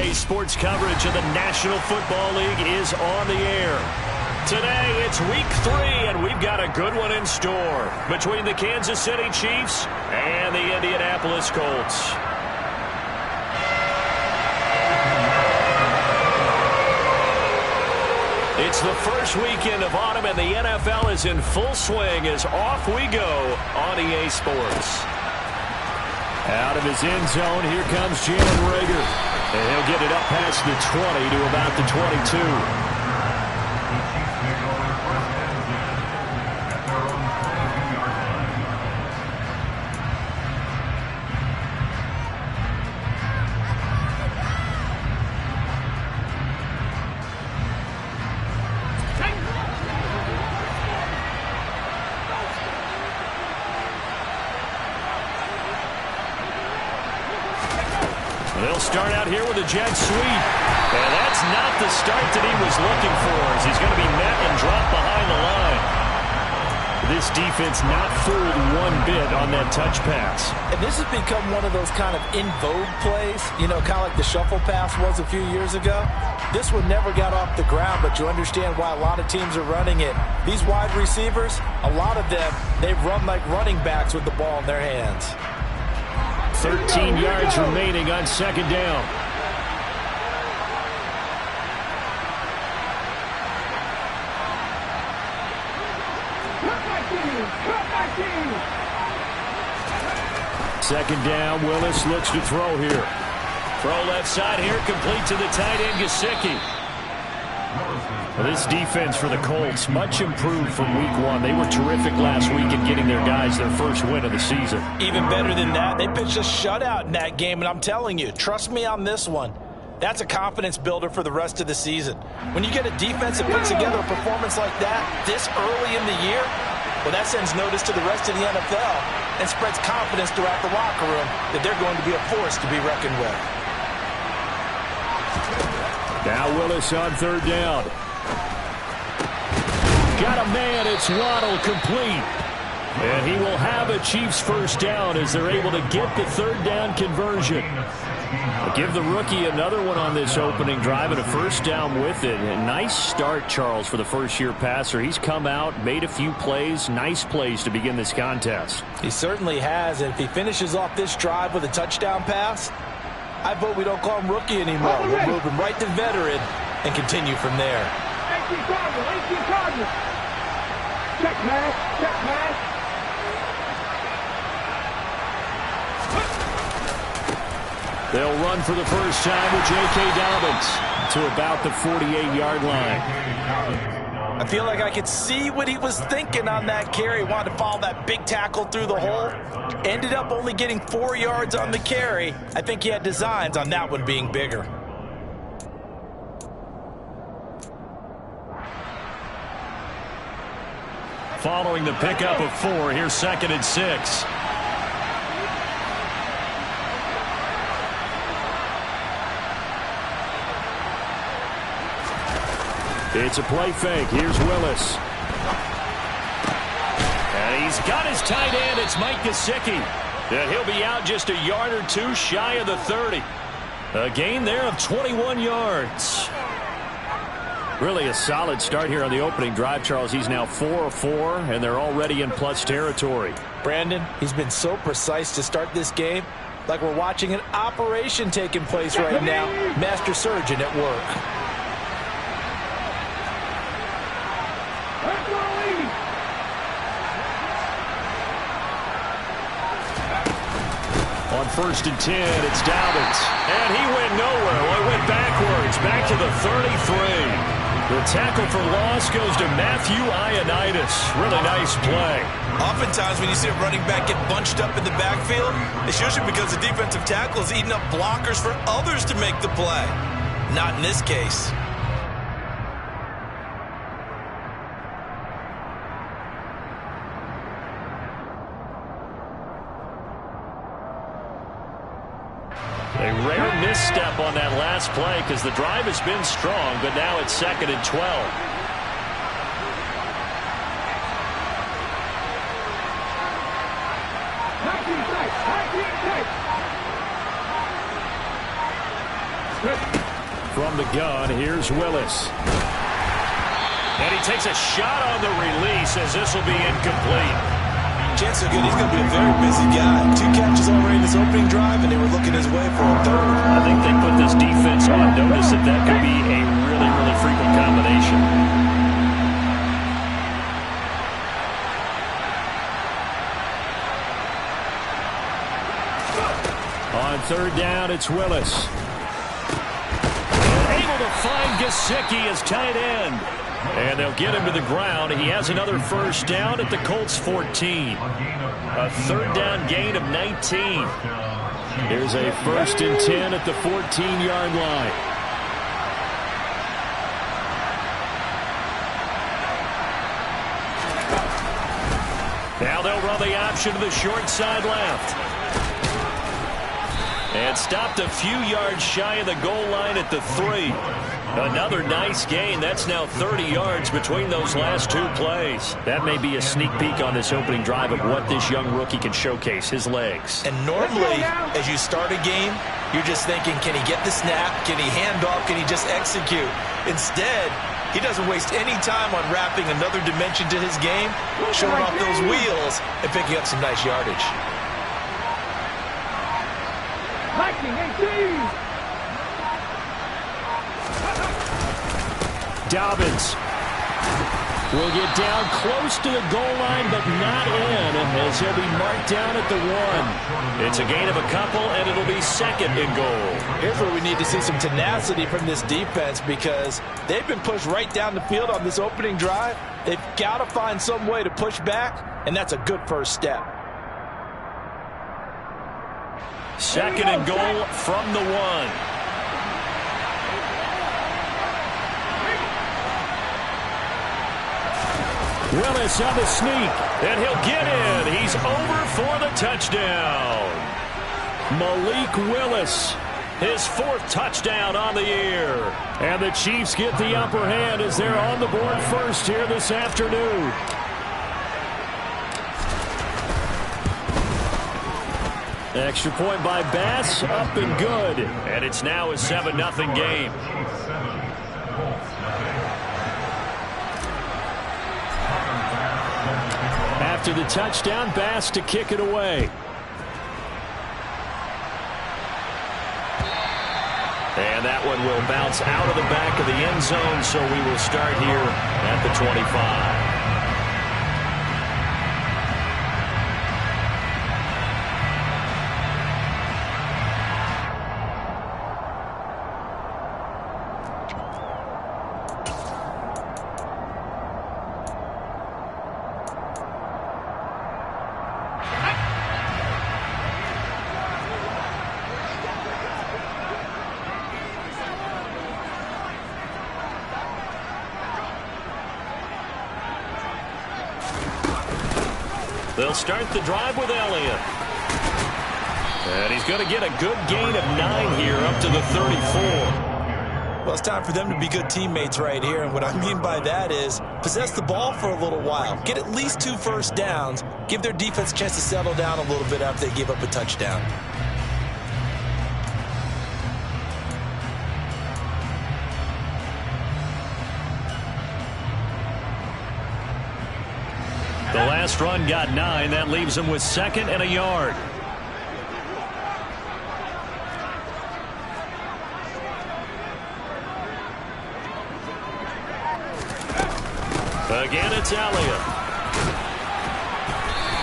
NBA sports coverage of the National Football League is on the air. Today, it's week 3, and we've got a good one in store between the Kansas City Chiefs and the Indianapolis Colts. It's the first weekend of autumn, and the NFL is in full swing as off we go on EA Sports. Out of his end zone, here comes Jalen Reagor. And he'll get it up past the 20 to about the 22. They'll start out here with a jet sweep. And that's not the start that he was looking for, as he's going to be met and dropped behind the line. This defense not fooled one bit on that touch pass. And this has become one of those kind of in vogue plays, you know, kind of like the shuffle pass was a few years ago. This one never got off the ground, but you understand why a lot of teams are running it. These wide receivers, a lot of them, they run like running backs with the ball in their hands. 13 yards remaining on second down. Second down, Willis looks to throw here. Throw left side here, complete to the tight end, Gesicki. Well, this defense for the Colts, much improved from week 1. They were terrific last week in getting their guys their first win of the season. Even better than that, they pitched a shutout in that game, and I'm telling you, trust me on this one. That's a confidence builder for the rest of the season. When you get a defense that puts together a performance like that this early in the year, well, that sends notice to the rest of the NFL and spreads confidence throughout the locker room that they're going to be a force to be reckoned with. Now Willis on third down. Got a man, it's Waddle, complete. And he will have a Chiefs first down as they're able to get the third down conversion. Give the rookie another one on this opening drive and a first down with it. A nice start, Charles, for the first-year passer. He's come out, made a few plays, nice plays to begin this contest. He certainly has, and if he finishes off this drive with a touchdown pass, I vote we don't call him rookie anymore. We'll move him right to veteran and continue from there. 18 targets. Check pass. They'll run for the first time with J.K. Dobbins to about the 48-yard line. I feel like I could see what he was thinking on that carry. Wanted to follow that big tackle through the hole. Ended up only getting 4 yards on the carry. I think he had designs on that one being bigger. Following the pickup of 4, here's 2nd and 6. It's a play fake. Here's Willis. And he's got his tight end. It's Mike Gesicki. And he'll be out just a yard or two shy of the 30. A gain there of 21 yards. Really a solid start here on the opening drive, Charles. He's now 4 of 4, and they're already in plus territory. Brandon, he's been so precise to start this game, like we're watching an operation taking place right now. Master surgeon at work. On 1st and 10, it's Dobbins. And he went nowhere. Well, he went backwards, back to the 33. The tackle for loss goes to Matthew Ioannidis. Really nice play. Oftentimes when you see a running back get bunched up in the backfield, it's usually because the defensive tackle is eating up blockers for others to make the play. Not in this case. A rare misstep on that last play because the drive has been strong, but now it's 2nd and 12. Good. from the gun. Here's Willis. And he takes a shot on the release as this will be incomplete. Chance so good, he's going to be a very busy guy. 2 catches already in this opening drive, and they were looking his way for a third. I think they put this defense on notice that could be a really, really frequent combination. On third down, it's Willis. Able to find Gesicki as tight end. And they'll get him to the ground. He has another first down at the Colts 14. A third down gain of 19. Here's a 1st and 10 at the 14-yard line. Now they'll run the option to the short side left. And stopped a few yards shy of the goal line at the 3. Another nice gain. That's now 30 yards between those last 2 plays. That may be a sneak peek on this opening drive of what this young rookie can showcase, his legs. And normally, as you start a game, you're just thinking, can he get the snap? Can he hand off? Can he just execute? Instead, he doesn't waste any time on wrapping another dimension to his game, showing off those wheels, and picking up some nice yardage. Dobbins will get down close to the goal line, but not in, as he'll be marked down at the 1. It's a gain of a couple, and it'll be 2nd and goal. Here's where we need to see some tenacity from this defense, because they've been pushed right down the field on this opening drive. They've got to find some way to push back, and that's a good first step. 2nd and goal from the 1. Willis on the sneak, and he'll get in. He's over for the touchdown. Malik Willis, his 4th touchdown on the year. And the Chiefs get the upper hand as they're on the board first here this afternoon. Extra point by Bass, up and good. And it's now a 7-0 game. After the touchdown, Bass to kick it away. And that one will bounce out of the back of the end zone, so we will start here at the 25. They'll start the drive with Elliott. And he's going to get a good gain of 9 here up to the 34. Well, it's time for them to be good teammates right here. And what I mean by that is possess the ball for a little while. Get at least 2 first downs. Give their defense a chance to settle down a little bit after they give up a touchdown. The last run got 9. That leaves him with 2nd and a yard. Again, it's Elliott.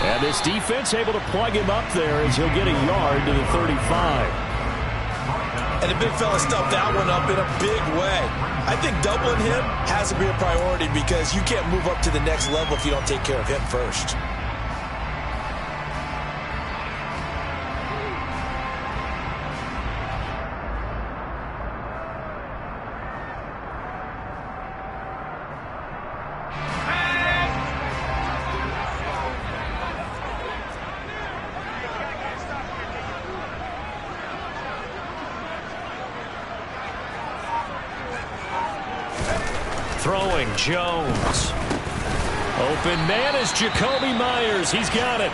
And this defense able to plug him up there as he'll get a yard to the 35. And the big fella stuffed that one up in a big way. I think doubling him has to be a priority because you can't move up to the next level if you don't take care of him first. Throwing Jones. Open man is Jacoby Myers. He's got it.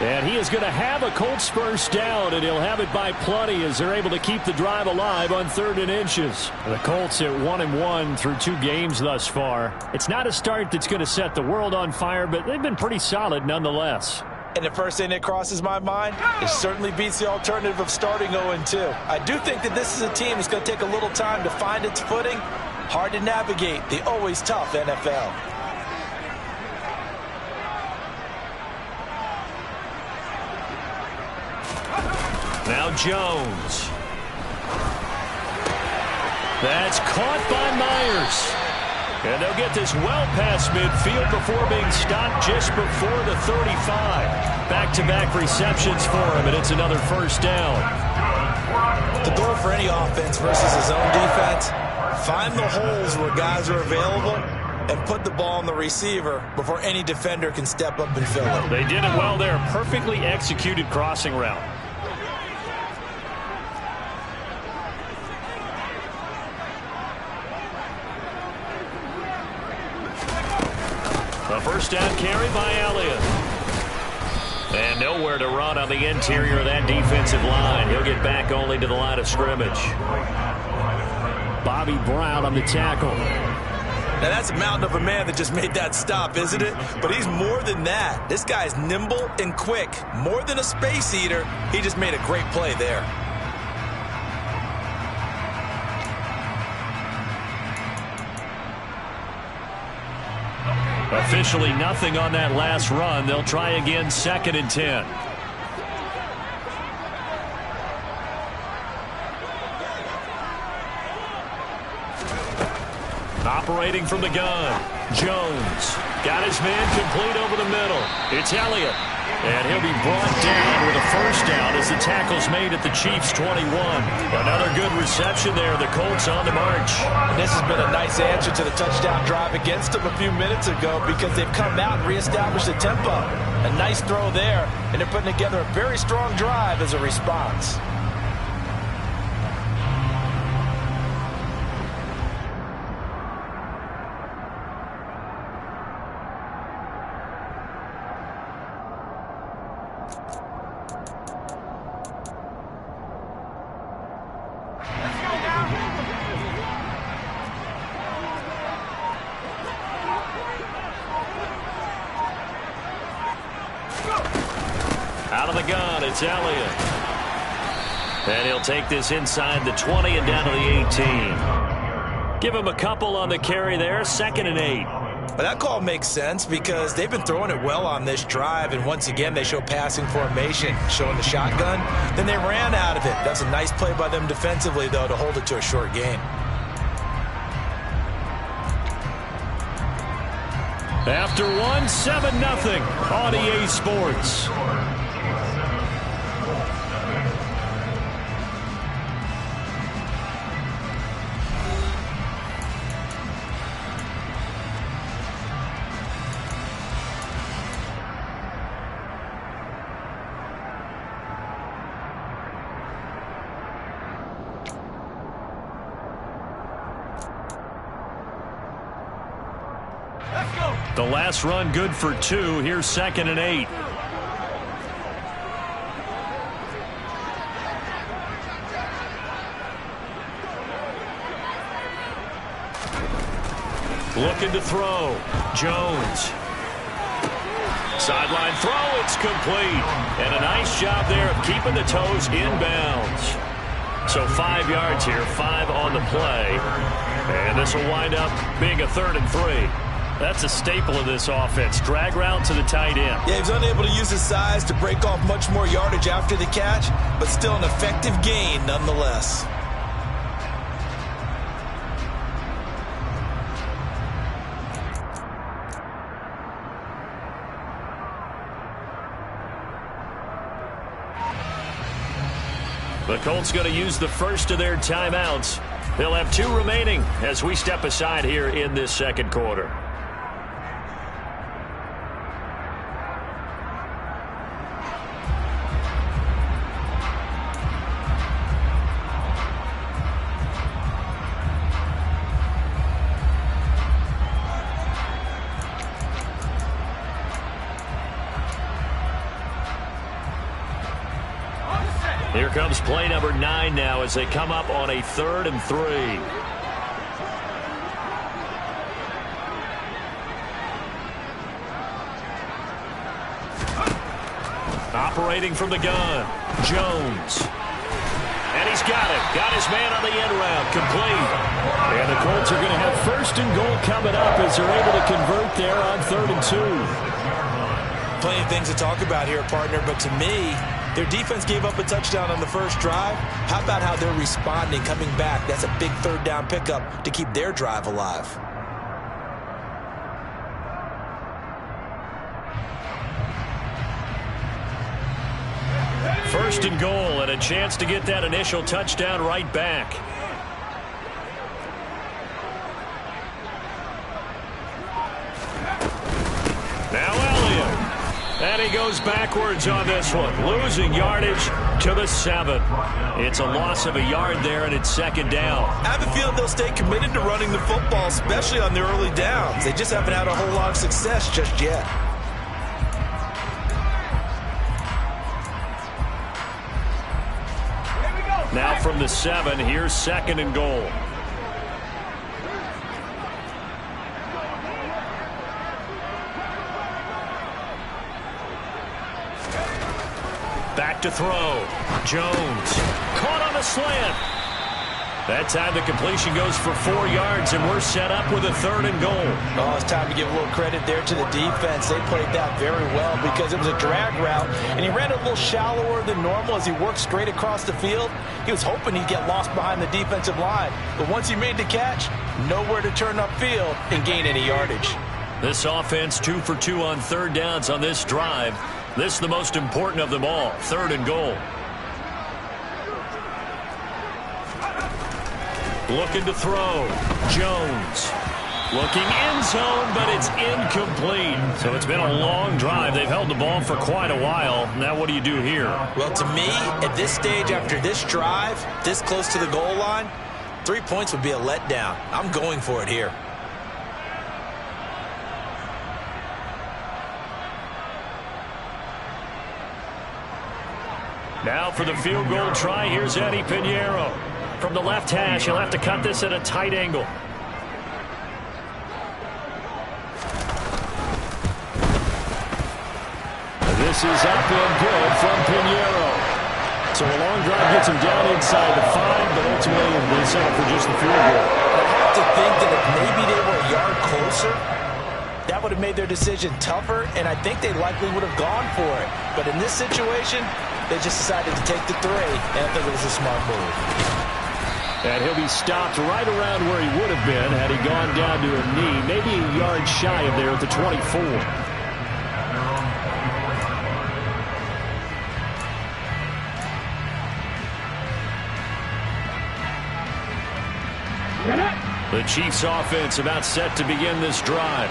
And he is going to have a Colts first down, and he'll have it by plenty as they're able to keep the drive alive on 3rd and inches. The Colts at 1-1 through 2 games thus far. It's not a start that's going to set the world on fire, but they've been pretty solid nonetheless. And the first thing that crosses my mind, it certainly beats the alternative of starting 0-2. I do think that this is a team that's going to take a little time to find its footing. Hard to navigate the always tough NFL. Now Jones. That's caught by Myers. And they'll get this well past midfield before being stopped just before the 35. Back-to-back receptions for him, and it's another first down. The goal for any offense versus his own defense, find the holes where guys are available and put the ball on the receiver before any defender can step up and fill it. They did it well there. Perfectly executed crossing route. A first down carry by Elliott. And nowhere to run on the interior of that defensive line. He'll get back only to the line of scrimmage. Bobby Brown on the tackle. Now that's a mountain of a man that just made that stop, isn't it? But he's more than that. This guy's nimble and quick. More than a space eater, he just made a great play there. Officially nothing on that last run. They'll try again, 2nd and 10. Operating from the gun, Jones got his man complete over the middle. It's Elliott, and he'll be brought down with a first down as the tackle's made at the Chiefs' 21. Another good reception there. The Colts on the march. And this has been a nice answer to the touchdown drive against them a few minutes ago because they've come out and reestablished the tempo. A nice throw there, and they're putting together a very strong drive as a response. Out of the gun, it's Elliott. And he'll take this inside the 20 and down to the 18. Give him a couple on the carry there, 2nd and 8. But that call makes sense because they've been throwing it well on this drive, and once again they show passing formation, showing the shotgun. Then they ran out of it. That's a nice play by them defensively, though, to hold it to a short gain. After one, 7-0 on EA Sports. The last run good for 2. Here's 2nd and 8. Looking to throw. Jones. Sideline throw. It's complete. And a nice job there of keeping the toes inbounds. So 5 yards here, 5 on the play. And this will wind up being a 3rd and 3. That's a staple of this offense. Drag route to the tight end. Yeah, he was unable to use his size to break off much more yardage after the catch, but still an effective gain nonetheless. The Colts going to use the first of their timeouts. They'll have 2 remaining as we step aside here in this 2nd quarter. comes play number 9 now as they come up on a 3rd and 3. Operating from the gun, Jones. And he's got it. Got his man on the end round. Complete. And the Colts are going to have 1st and goal coming up as they're able to convert there on 3rd and 2. Plenty of things to talk about here, partner, but to me, their defense gave up a touchdown on the first drive. How about how they're responding, coming back? That's a big 3rd down pickup to keep their drive alive. First and goal and a chance to get that initial touchdown right back. Now Elliott. And he goes backwards on this one, losing yardage to the 7. It's a loss of a yard there, and it's 2nd down. I have a feeling they'll stay committed to running the football, especially on their early downs. They just haven't had a whole lot of success just yet. Now from the 7, here's 2nd and goal. Back to throw. Jones. Caught on the slant. That time the completion goes for 4 yards, and we're set up with a 3rd and goal. Oh, it's time to give a little credit there to the defense. They played that very well because it was a drag route, and he ran a little shallower than normal as he worked straight across the field. He was hoping he'd get lost behind the defensive line, but once he made the catch, nowhere to turn upfield and gain any yardage. This offense 2 for 2 on 3rd downs on this drive. This is the most important of them all, 3rd and goal. Looking to throw. Jones. Looking end zone, but it's incomplete. So it's been a long drive. They've held the ball for quite a while. Now what do you do here? Well, to me, at this stage after this drive, this close to the goal line, 3 points would be a letdown. I'm going for it here. Now for the field goal try, here's Eddie Pinheiro. From the left hash, he'll have to cut this at a tight angle. This is up and good from Pinheiro. So a long drive gets him down inside the 5, but ultimately they settle for just the field goal. I have to think that if maybe they were a yard closer, that would have made their decision tougher, and I think they likely would have gone for it. But in this situation, they just decided to take the 3, and I think it was a smart move. And he'll be stopped right around where he would have been had he gone down to a knee, maybe a yard shy of there at the 24. The Chiefs offense about set to begin this drive.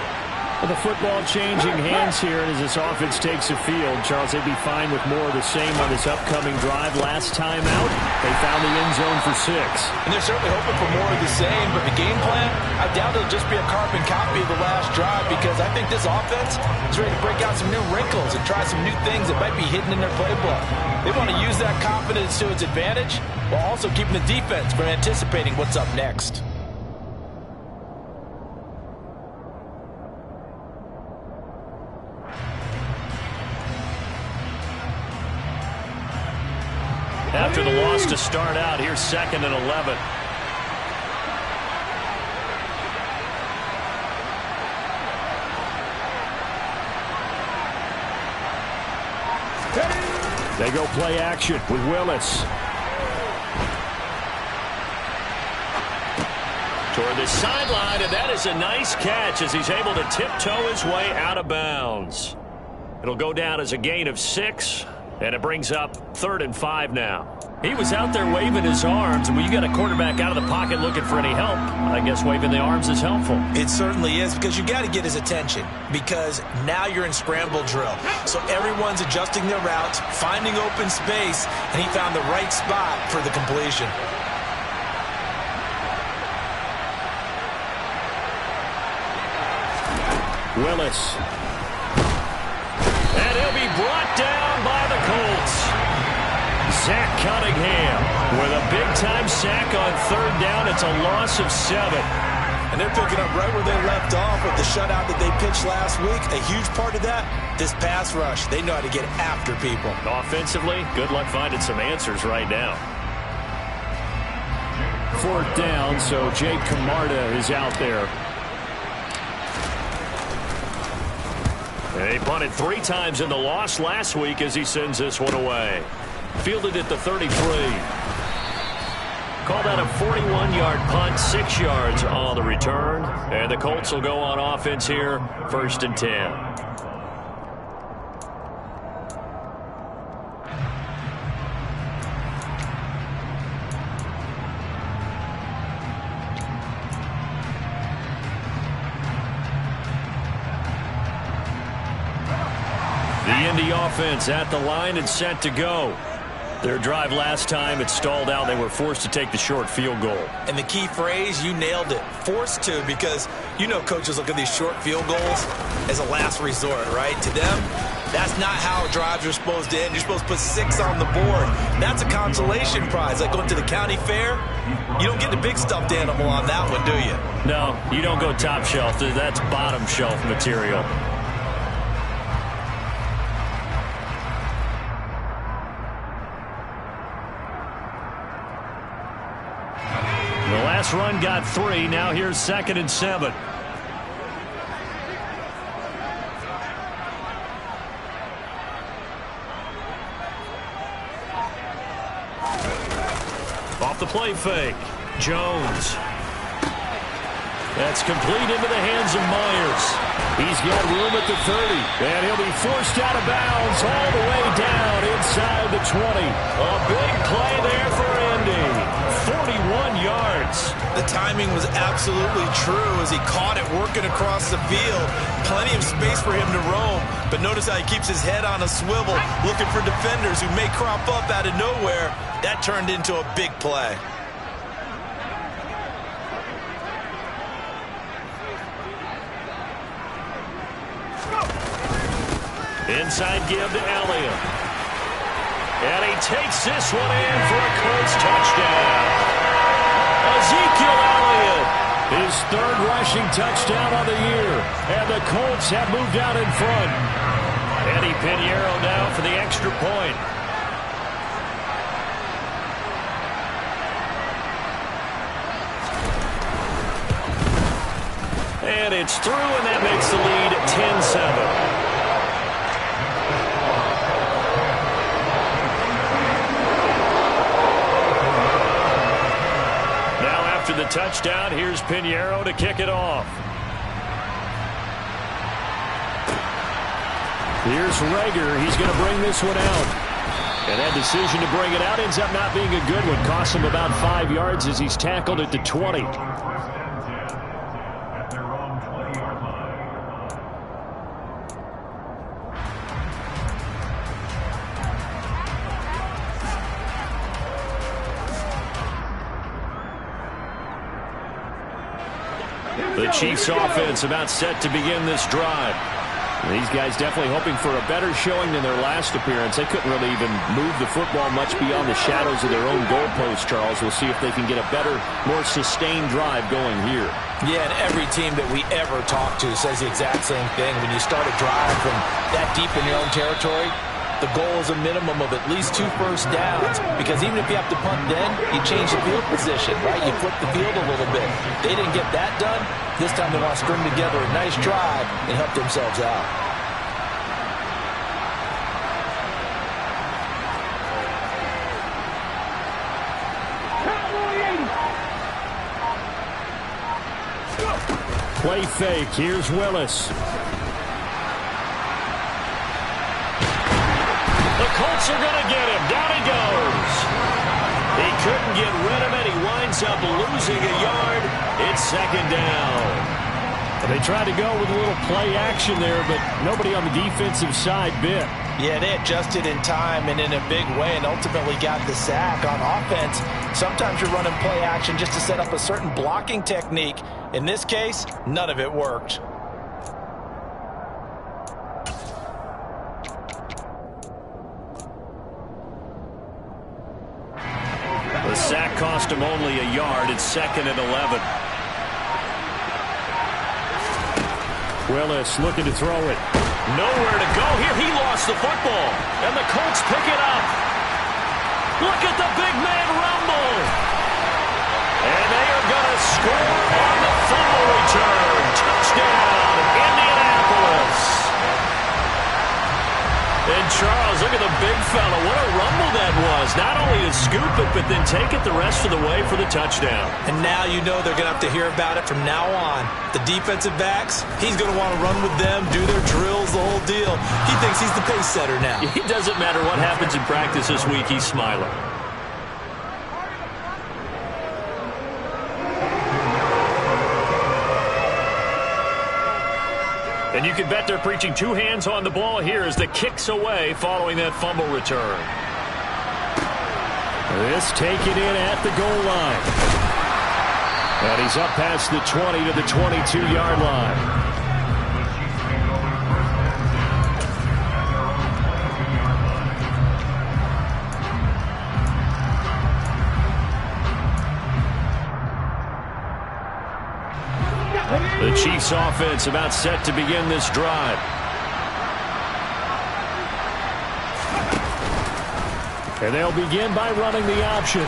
With the football changing hands here, and as this offense takes the field, Charles, they'd be fine with more of the same on this upcoming drive. Last time out, they found the end zone for 6. And they're certainly hoping for more of the same, but the game plan, I doubt it'll just be a carbon copy of the last drive, because I think this offense is ready to break out some new wrinkles and try some new things that might be hidden in their playbook. They want to use that confidence to its advantage, while also keeping the defense from anticipating what's up next. After the loss to start out, here's 2nd and 11. They go play action with Willis. Toward the sideline, and that is a nice catch as he's able to tiptoe his way out of bounds. It'll go down as a gain of 6. And it brings up 3rd and 5 now. He was out there waving his arms, and when you got a quarterback out of the pocket looking for any help, I guess waving the arms is helpful. It certainly is, because you got to get his attention, because now you're in scramble drill. So everyone's adjusting their routes, finding open space, and he found the right spot for the completion. Willis. And he'll be brought down by the Colts. Zach Cunningham with a big-time sack on third down. It's a loss of 7. And they're picking up right where they left off with the shutout that they pitched last week. A huge part of that, this pass rush. They know how to get after people. Offensively, good luck finding some answers right now. 4th down, so Jake Camarda is out there. They punted 3 times in the loss last week as he sends this one away. Fielded at the 33. Called out a 41-yard punt, 6 yards on the return. And the Colts will go on offense here, 1st and 10. The Indy offense at the line and set to go. Their drive last time, it stalled out. They were forced to take the short field goal. And the key phrase, you nailed it, forced to, because you know coaches look at these short field goals as a last resort, right? To them, that's not how drives are supposed to end. You're supposed to put 6 on the board. That's a consolation prize. Like going to the county fair, you don't get the big stuffed animal on that one, do you? No, you don't go top shelf. That's bottom shelf material. The last run got 3. Now here's 2nd and 7. Off the play fake. Jones. That's complete into the hands of Myers. He's got room at the 30. And he'll be forced out of bounds all the way down inside the 20. A big play there for Indy. 41 yards. The timing was absolutely true as he caught it working across the field. Plenty of space for him to roam. But notice how he keeps his head on a swivel, looking for defenders who may crop up out of nowhere. That turned into a big play. Inside give to Elliott. And he takes this one in for a Colts touchdown. Ezekiel Elliott, his 3rd rushing touchdown of the year. And the Colts have moved out in front. Eddie Pinheiro now for the extra point. And it's through, and that makes the lead 10-7. After the touchdown, here's Pinheiro to kick it off. Here's Rager. He's going to bring this one out. And that decision to bring it out ends up not being a good one. Costs him about 5 yards as he's tackled at the 20. The Chiefs offense about set to begin this drive. These guys definitely hoping for a better showing than their last appearance. They couldn't really even move the football much beyond the shadows of their own goalpost, Charles. We'll see if they can get a better, more sustained drive going here. Yeah, and every team that we ever talk to says the exact same thing. When you start a drive from that deep in your own territory, the goal is a minimum of at least 2 first downs, because even if you have to punt then, you change the field position, right? You flip the field a little bit. They didn't get that done. This time they want to string together a nice drive and help themselves out. Play fake. Here's Willis. The Colts are going to get him. Down he goes. He couldn't get rid of it. He winds up losing a yard. It's 2nd down. And they tried to go with a little play action there, but nobody on the defensive side bit. Yeah, they adjusted in time and in a big way and ultimately got the sack. On offense, sometimes you're running play action just to set up a certain blocking technique. In this case, none of it worked. only a yard. It's 2nd and 11. Willis looking to throw it. Nowhere to go here. He lost the football. And the Colts pick it up. Look at the big man rumble. And they are going to score on the fumble return. Touchdown, Indianapolis. And Charles, look at the big fella. What a rumble that was. Not only to scoop it, but then take it the rest of the way for the touchdown. And now you know they're going to have to hear about it from now on. The defensive backs, he's going to want to run with them, do their drills, the whole deal. He thinks he's the pace setter now. It doesn't matter what happens in practice this week. He's smiling. And you can bet they're preaching two hands on the ball here as the kick's away following that fumble return. This taken in at the goal line. And he's up past the 20 to the 22-yard line. The Chiefs offense about set to begin this drive. And they'll begin by running the option.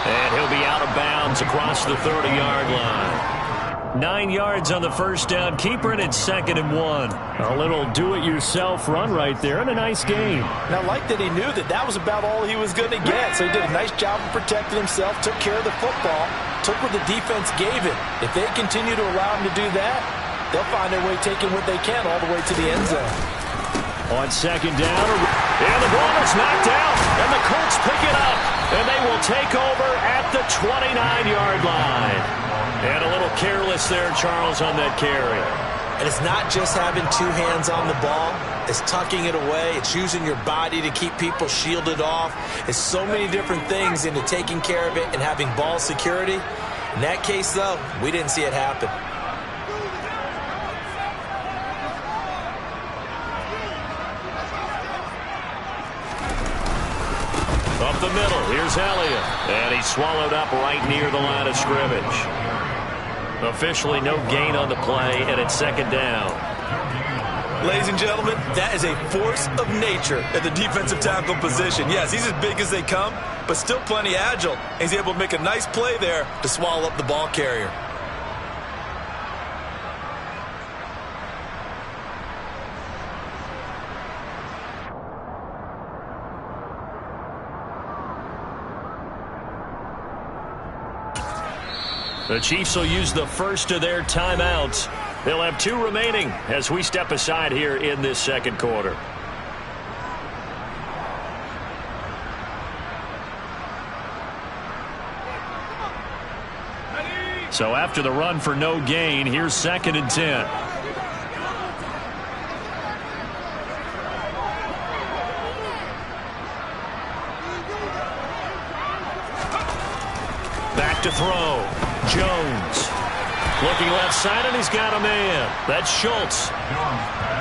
And he'll be out of bounds across the 30-yard line. 9 yards on the first down. Keeper it at 2nd and 1. A little do-it-yourself run right there and a nice game. And I like that he knew that that was about all he was going to get. So he did a nice job of protecting himself, took care of the football, took what the defense gave him. If they continue to allow him to do that, they'll find their way taking what they can all the way to the end zone. On 2nd down, and the ball is knocked out, and the Colts pick it up, and they will take over at the 29-yard line. And a little careless there, Charles, on that carry. And it's not just having two hands on the ball. It's tucking it away. It's using your body to keep people shielded off. It's so many different things into taking care of it and having ball security. In that case, though, we didn't see it happen. Up the middle, here's Elliott. And he's swallowed up right near the line of scrimmage. Officially no gain on the play, and it's 2nd down. Ladies and gentlemen, that is a force of nature at the defensive tackle position. Yes, he's as big as they come, but still plenty agile. He's able to make a nice play there to swallow up the ball carrier. The Chiefs will use the first of their timeouts. They'll have 2 remaining as we step aside here in this 2nd quarter. So after the run for no gain, here's 2nd and 10. Back to throw. Jones. Looking left side, and he's got a man. That's Schultz.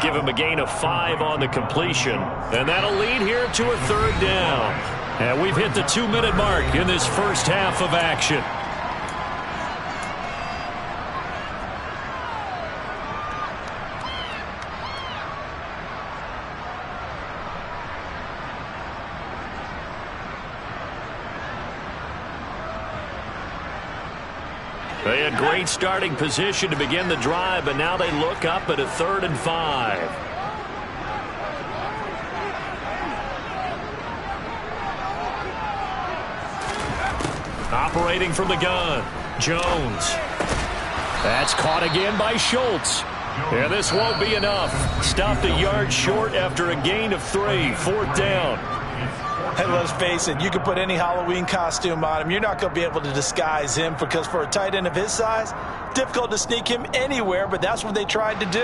Give him a gain of 5 on the completion. And that'll lead here to a 3rd down. And we've hit the 2-minute mark in this first half of action. They had great starting position to begin the drive, but now they look up at a 3rd and 5. Operating from the gun, Jones. That's caught again by Schultz. And this won't be enough. Stopped a yard short after a gain of 3, 4th down. Hey, let's face it, you can put any Halloween costume on him. You're not going to be able to disguise him because for a tight end of his size, difficult to sneak him anywhere, but that's what they tried to do.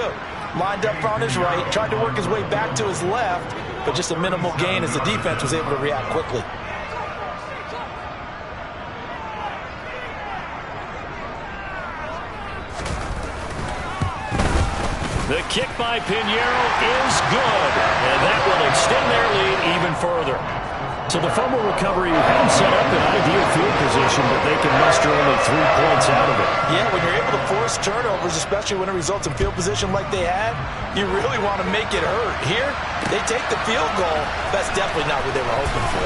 Lined up on his right, tried to work his way back to his left, but just a minimal gain as the defense was able to react quickly. The kick by Pinheiro is good, and that will extend their lead even further. So the fumble recovery had them set up in ideal field position, but they can muster only 3 points out of it. Yeah, when you're able to force turnovers, especially when it results in field position like they had, you really want to make it hurt. Here, they take the field goal. That's definitely not what they were hoping for.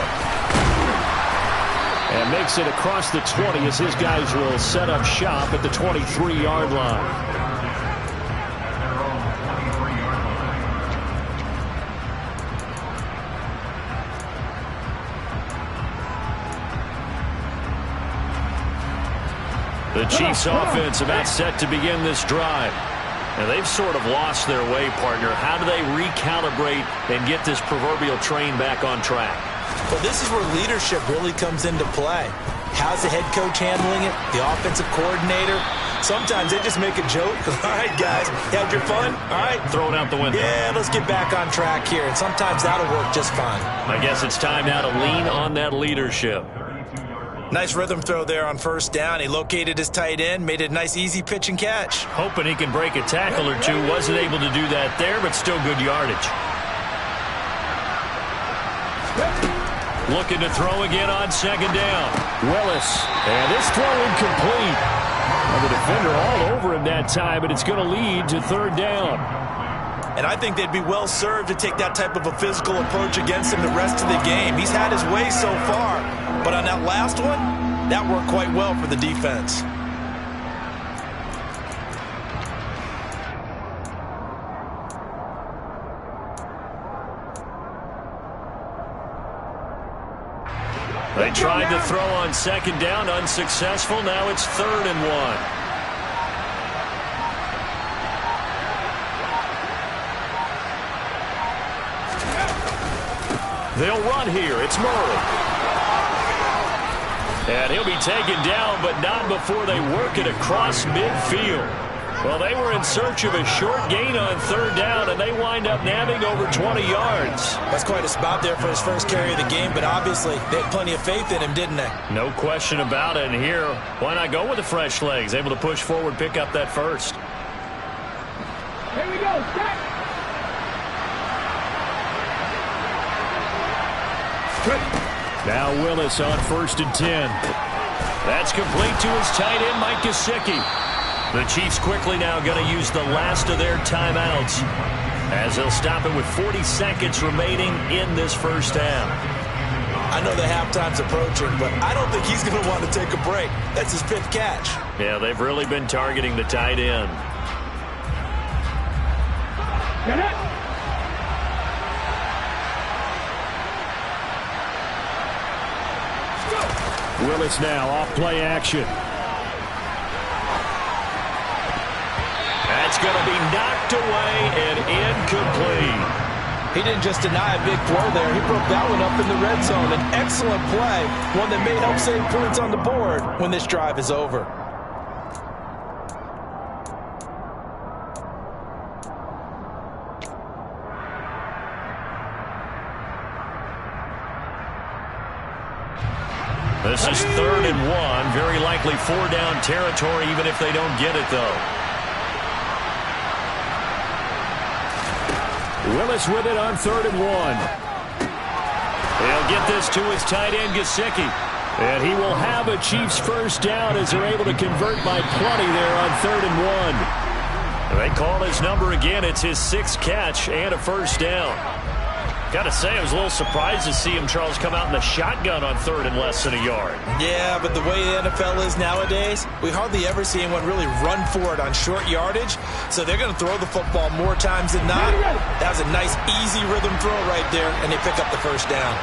And makes it across the 20 as his guys will set up shop at the 23-yard line. The Chiefs offense about set to begin this drive. And they've sort of lost their way, partner. How do they recalibrate and get this proverbial train back on track? Well, this is where leadership really comes into play. How's the head coach handling it? The offensive coordinator? Sometimes they just make a joke. All right, guys, you had your fun? All right. Throw it out the window. Yeah, let's get back on track here. And sometimes that'll work just fine. I guess it's time now to lean on that leadership. Nice rhythm throw there on first down. He located his tight end, made it a nice, easy pitch and catch. Hoping he can break a tackle or two. Wasn't able to do that there, but still good yardage. Looking to throw again on second down. Willis. And this throw incomplete. Well, the defender all over him that time, but it's going to lead to third down. And I think they'd be well served to take that type of a physical approach against him the rest of the game. He's had his way so far. But on that last one, that worked quite well for the defense. They tried to throw on second down, unsuccessful. Now it's 3rd and 1. They'll run here. It's Murray. And he'll be taken down, but not before they work it across midfield. Well, they were in search of a short gain on third down, and they wind up nabbing over 20 yards. That's quite a spot there for his first carry of the game, but obviously they had plenty of faith in him, didn't they? No question about it. And here, why not go with the fresh legs? Able to push forward, pick up that first. Here we go, set. Now Willis on 1st and 10. That's complete to his tight end, Mike Gesicki. The Chiefs quickly now going to use the last of their timeouts as they'll stop it with 40 seconds remaining in this first half. I know the halftime's approaching, but I don't think he's going to want to take a break. That's his 5th catch. Yeah, they've really been targeting the tight end. Get it. Willis now off play action. That's going to be knocked away and incomplete. He didn't just deny a big throw there. He broke that one up in the red zone. An excellent play, one that may help save points on the board when this drive is over. This is 3rd and 1. Very likely 4-down territory, even if they don't get it, though. Willis with it on 3rd and 1. He'll get this to his tight end, Gesicki. And he will have a Chiefs first down as they're able to convert by plenty there on 3rd and 1. They call his number again. It's his 6th catch and a first down. Got to say, I was a little surprised to see him, Charles, come out in the shotgun on 3rd and less than a yard. Yeah, but the way the NFL is nowadays, we hardly ever see anyone really run for it on short yardage. So they're going to throw the football more times than not. That was a nice, easy rhythm throw right there, and they pick up the first down.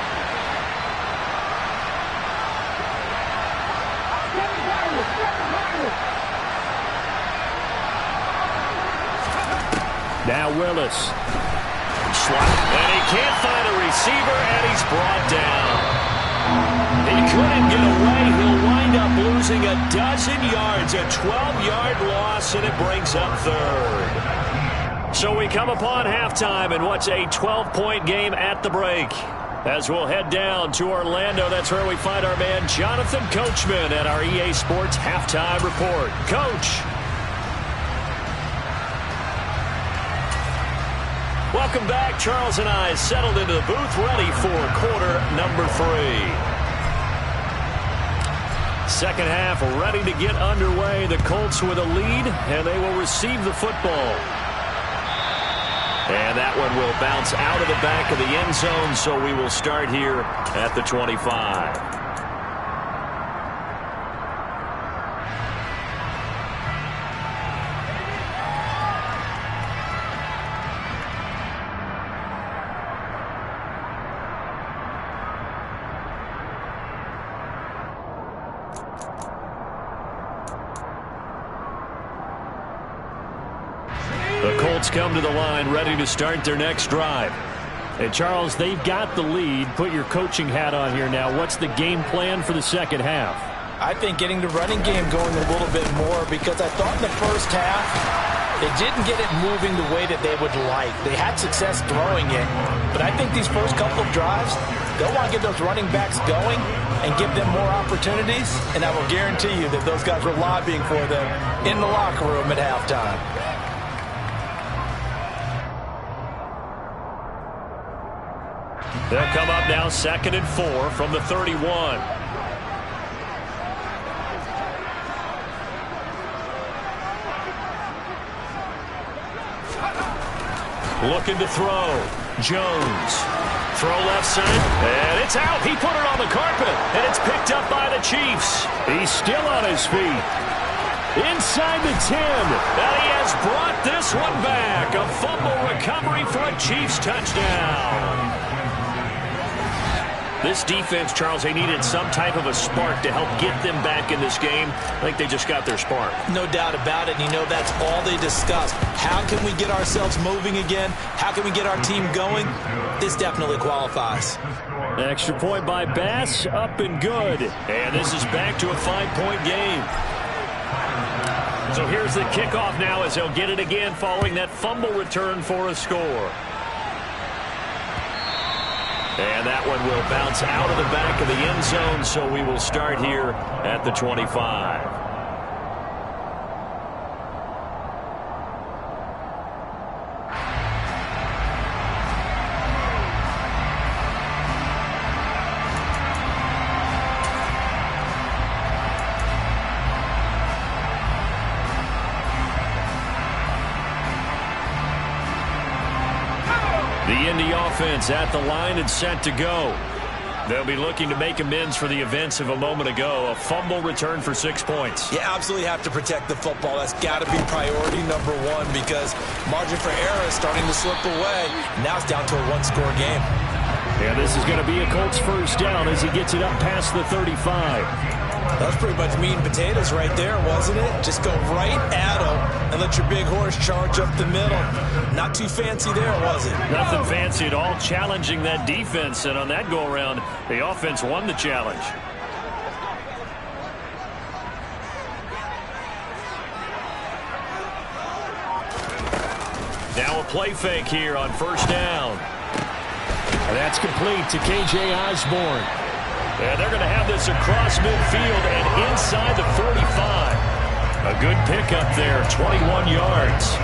Now Willis. And he can't find a receiver, and he's brought down. He couldn't get away. He'll wind up losing a dozen yards, a 12-yard loss, and it brings up 3rd. So we come upon halftime in what's a 12-point game at the break. As we'll head down to Orlando, that's where we find our man Jonathan Coachman at our EA Sports Halftime Report. Coach. Welcome back. Charles and I settled into the booth, ready for quarter number 3. Second half ready to get underway. The Colts with a lead, and they will receive the football. And that one will bounce out of the back of the end zone, so we will start here at the 25. The Colts come to the line ready to start their next drive. And Charles, they've got the lead. Put your coaching hat on here now. What's the game plan for the second half? I think getting the running game going a little bit more, because I thought in the first half they didn't get it moving the way that they would like. They had success throwing it, but I think these first couple of drives, they'll want to get those running backs going and give them more opportunities, and I will guarantee you that those guys were lobbying for them in the locker room at halftime. They'll come up now 2nd and 4 from the 31. Looking to throw. Jones. Throw left side. And it's out. He put it on the carpet. And it's picked up by the Chiefs. He's still on his feet. Inside the 10. And he has brought this one back. A fumble recovery for a Chiefs touchdown. This defense, Charles, they needed some type of a spark to help get them back in this game. I think they just got their spark. No doubt about it. And you know that's all they discussed. How can we get ourselves moving again? How can we get our team going? This definitely qualifies. Extra point by Bass, up and good. And this is back to a 5-point game. So here's the kickoff now as they'll get it again following that fumble return for a score. And that one will bounce out of the back of the end zone, so we will start here at the 25. The Indy offense at the line and set to go. They'll be looking to make amends for the events of a moment ago. A fumble return for 6 points. You absolutely have to protect the football. That's got to be priority number one, because margin for error is starting to slip away. Now it's down to a one-score game. And this is going to be a Colts first down as he gets it up past the 35. That was pretty much meat and potatoes right there, wasn't it? Just go right at him and let your big horse charge up the middle. Not too fancy there, was it? Nothing fancy at all, challenging that defense. And on that go-around, the offense won the challenge. Now a play fake here on first down. And that's complete to K.J. Osborne. And they're going to have this across midfield and inside the 45. A good pickup there, 21 yards.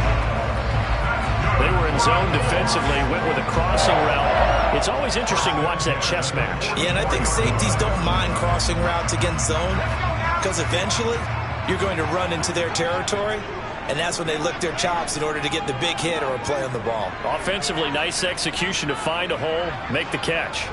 They were in zone defensively, went with a crossing route. It's always interesting to watch that chess match. Yeah, and I think safeties don't mind crossing routes against zone, because eventually you're going to run into their territory, and that's when they lick their chops in order to get the big hit or a play on the ball. Offensively, nice execution to find a hole, make the catch.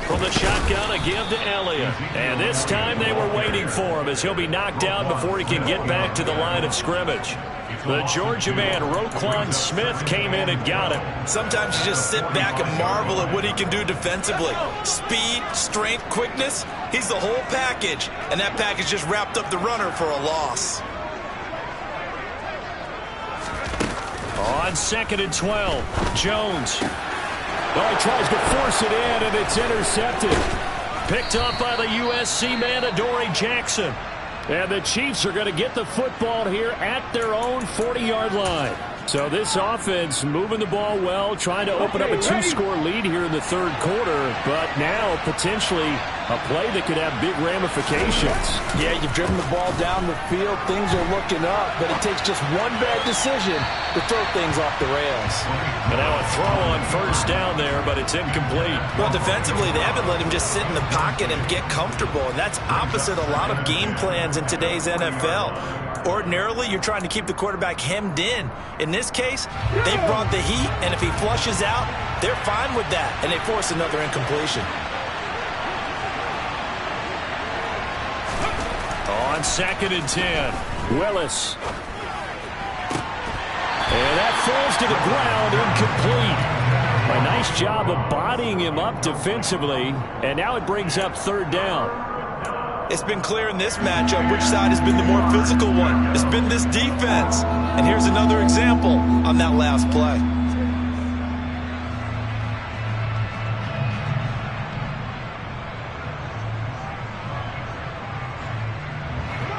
From the shotgun, a give to Elliott. And this time they were waiting for him as he'll be knocked down before he can get back to the line of scrimmage. The Georgia man, Roquan Smith, came in and got him. Sometimes you just sit back and marvel at what he can do defensively. Speed, strength, quickness, he's the whole package. And that package just wrapped up the runner for a loss. On 2nd and 12, Jones. Well, he tries to force it in, and it's intercepted. Picked up by the USC man, Adoree Jackson. And the Chiefs are going to get the football here at their own 40-yard line. So this offense moving the ball well, trying to open up a 2-score lead here in the third quarter, but now potentially A play that could have big ramifications. Yeah, you've driven the ball down the field. Things are looking up, but it takes just one bad decision to throw things off the rails. And now a throw on first down there, but it's incomplete. Well, defensively, they haven't let him just sit in the pocket and get comfortable, and that's opposite a lot of game plans in today's NFL. Ordinarily, you're trying to keep the quarterback hemmed in. In this case, they brought the heat, and if he flushes out, they're fine with that, and they force another incompletion. On 2nd and 10, Willis. And that falls to the ground, incomplete. A nice job of bodying him up defensively, and now it brings up 3rd down. It's been clear in this matchup which side has been the more physical one. It's been this defense. And here's another example on that last play.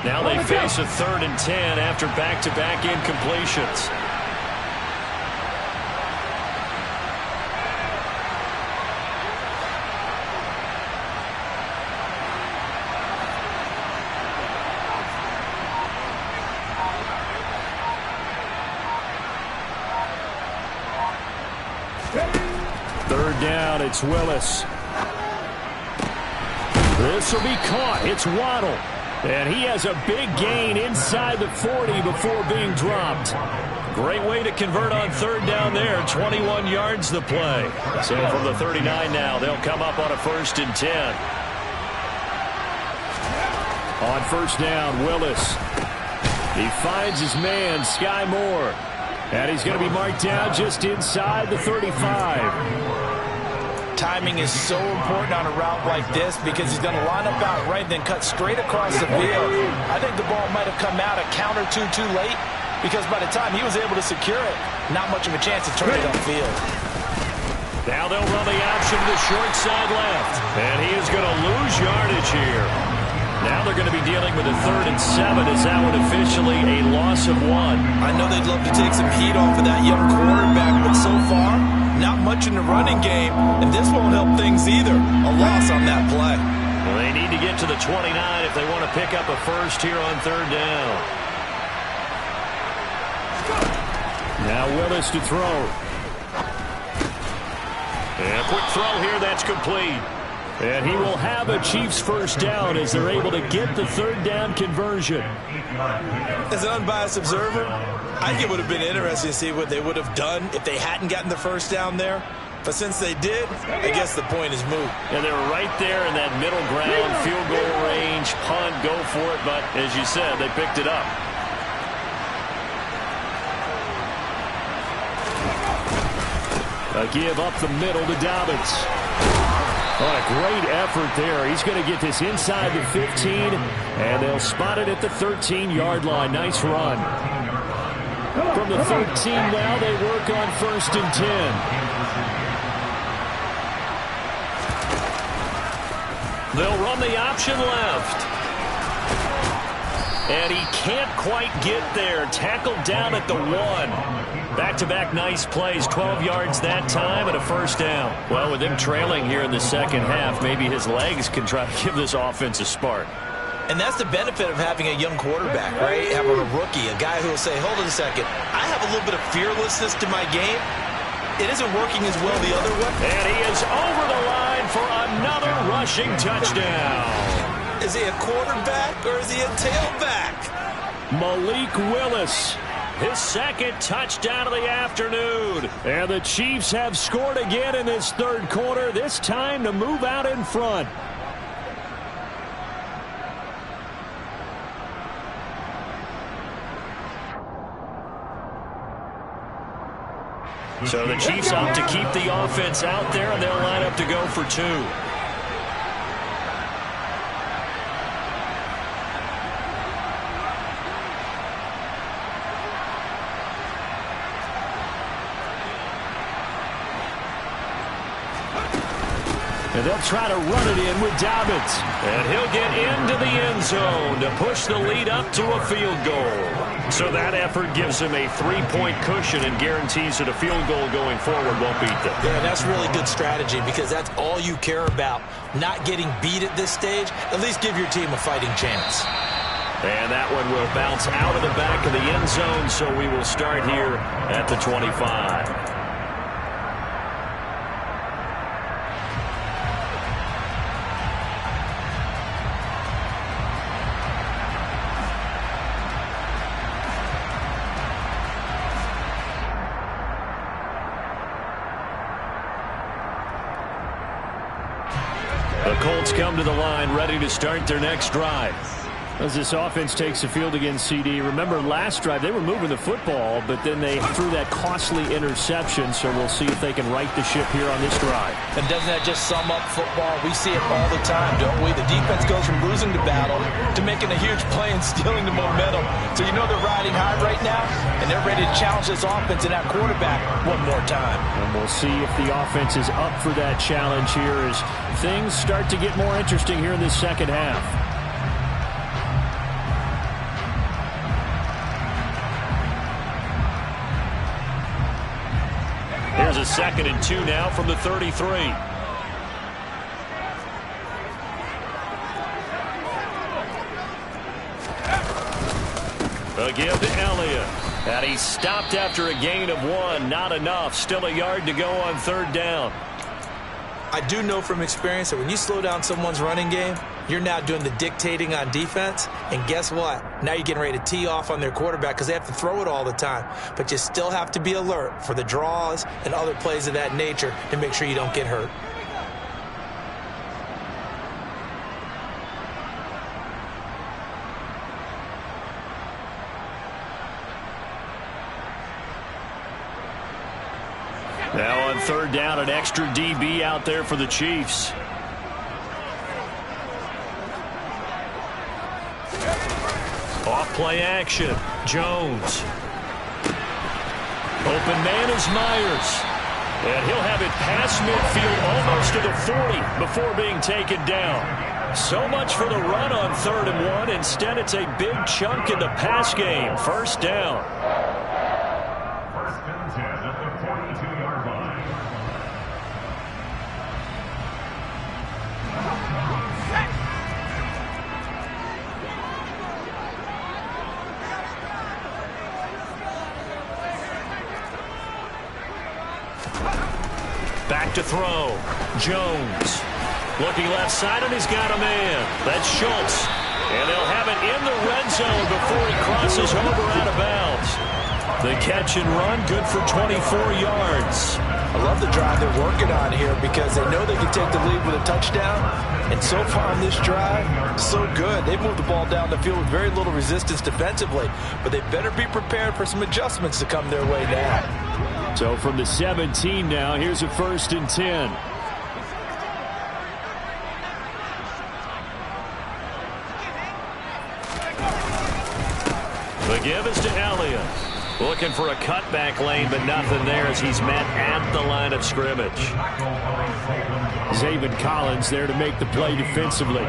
Now they face a 3rd and 10 after back-to-back incompletions. Third down, it's Willis. This will be caught. It's Waddle. And he has a big gain inside the 40 before being dropped. Great way to convert on 3rd down there. 21 yards the play. So from the 39 now, they'll come up on a 1st and 10. On 1st down, Willis. He finds his man, Sky Moore. And he's going to be marked down just inside the 35. Timing is so important on a route like this because he's going to line up out right, then cut straight across the field. I think the ball might have come out a count or two too late because by the time he was able to secure it, not much of a chance to turn it upfield. Now they'll run the option to the short side left. And he is going to lose yardage here. Now they're going to be dealing with a 3rd and 7 as that one officially a loss of 1. I know they'd love to take some heat off of that young quarterback, but so far, not much in the running game, and this won't help things either. A loss on that play. Well, they need to get to the 29 if they want to pick up a first here on 3rd down. Now Willis to throw. And a quick throw here, that's complete. And he will have a Chiefs first down as they're able to get the 3rd down conversion. As an unbiased observer, I think it would have been interesting to see what they would have done if they hadn't gotten the first down there. But since they did, I guess the point is moot. And they were right there in that middle ground, field goal range, punt, go for it. But as you said, they picked it up. A give up the middle to Dobbins. What a great effort there. He's going to get this inside the 15, and they'll spot it at the 13-yard line. Nice run. From the 13 now, they work on 1st and 10. They'll run the option left. And he can't quite get there. Tackled down at the 1. Back-to-back nice plays, 12 yards that time and a first down. Well, with him trailing here in the second half, maybe his legs can try to give this offense a spark. And that's the benefit of having a young quarterback, right? Having a rookie, a guy who will say, hold on a second, I have a little bit of fearlessness to my game. It isn't working as well the other way. And he is over the line for another rushing touchdown. Is he a quarterback or is he a tailback? Malik Willis. His 2nd touchdown of the afternoon. And the Chiefs have scored again in this 3rd quarter, this time to move out in front. So the Chiefs opt to keep the offense out there, and they'll line up to go for 2. And they'll try to run it in with Dobbins. And he'll get into the end zone to push the lead up to a field goal. So that effort gives them a 3-point cushion and guarantees that a field goal going forward won't beat them. Yeah, that's really good strategy because that's all you care about. Not getting beat at this stage, at least give your team a fighting chance. And that one will bounce out of the back of the end zone, so we will start here at the 25. The Colts come to the line ready to start their next drive. As this offense takes the field against CD, remember last drive they were moving the football, but then they threw that costly interception, so we'll see if they can right the ship here on this drive. And doesn't that just sum up football? We see it all the time, don't we? The defense goes from losing the battle to making a huge play and stealing the momentum. So you know they're riding high right now, and they're ready to challenge this offense and that quarterback one more time. And we'll see if the offense is up for that challenge here as things start to get more interesting here in this second half. Here's a 2nd and 2 now from the 33. A give to Elliott. And he stopped after a gain of 1. Not enough. Still a yard to go on 3rd down. I do know from experience that when you slow down someone's running game, you're now doing the dictating on defense. And guess what? Now you're getting ready to tee off on their quarterback because they have to throw it all the time. But you still have to be alert for the draws and other plays of that nature to make sure you don't get hurt. Now on 3rd down, an extra DB out there for the Chiefs. Off play action. Jones. Open man is Myers. And he'll have it past midfield almost to the 40 before being taken down. So much for the run on 3rd and 1. Instead, it's a big chunk in the pass game. 1st down. Back to throw. Jones. Looking left side, and he's got a man. That's Schultz. And they'll have it in the red zone before he crosses over out of bounds. The catch and run, good for 24 yards. I love the drive they're working on here because they know they can take the lead with a touchdown. And so far on this drive, so good. They've moved the ball down the field with very little resistance defensively. But they better be prepared for some adjustments to come their way now. So from the 17 now, here's a 1st and 10. The give is to Elliott. Looking for a cutback lane, but nothing there as he's met at the line of scrimmage. Zaven Collins there to make the play defensively.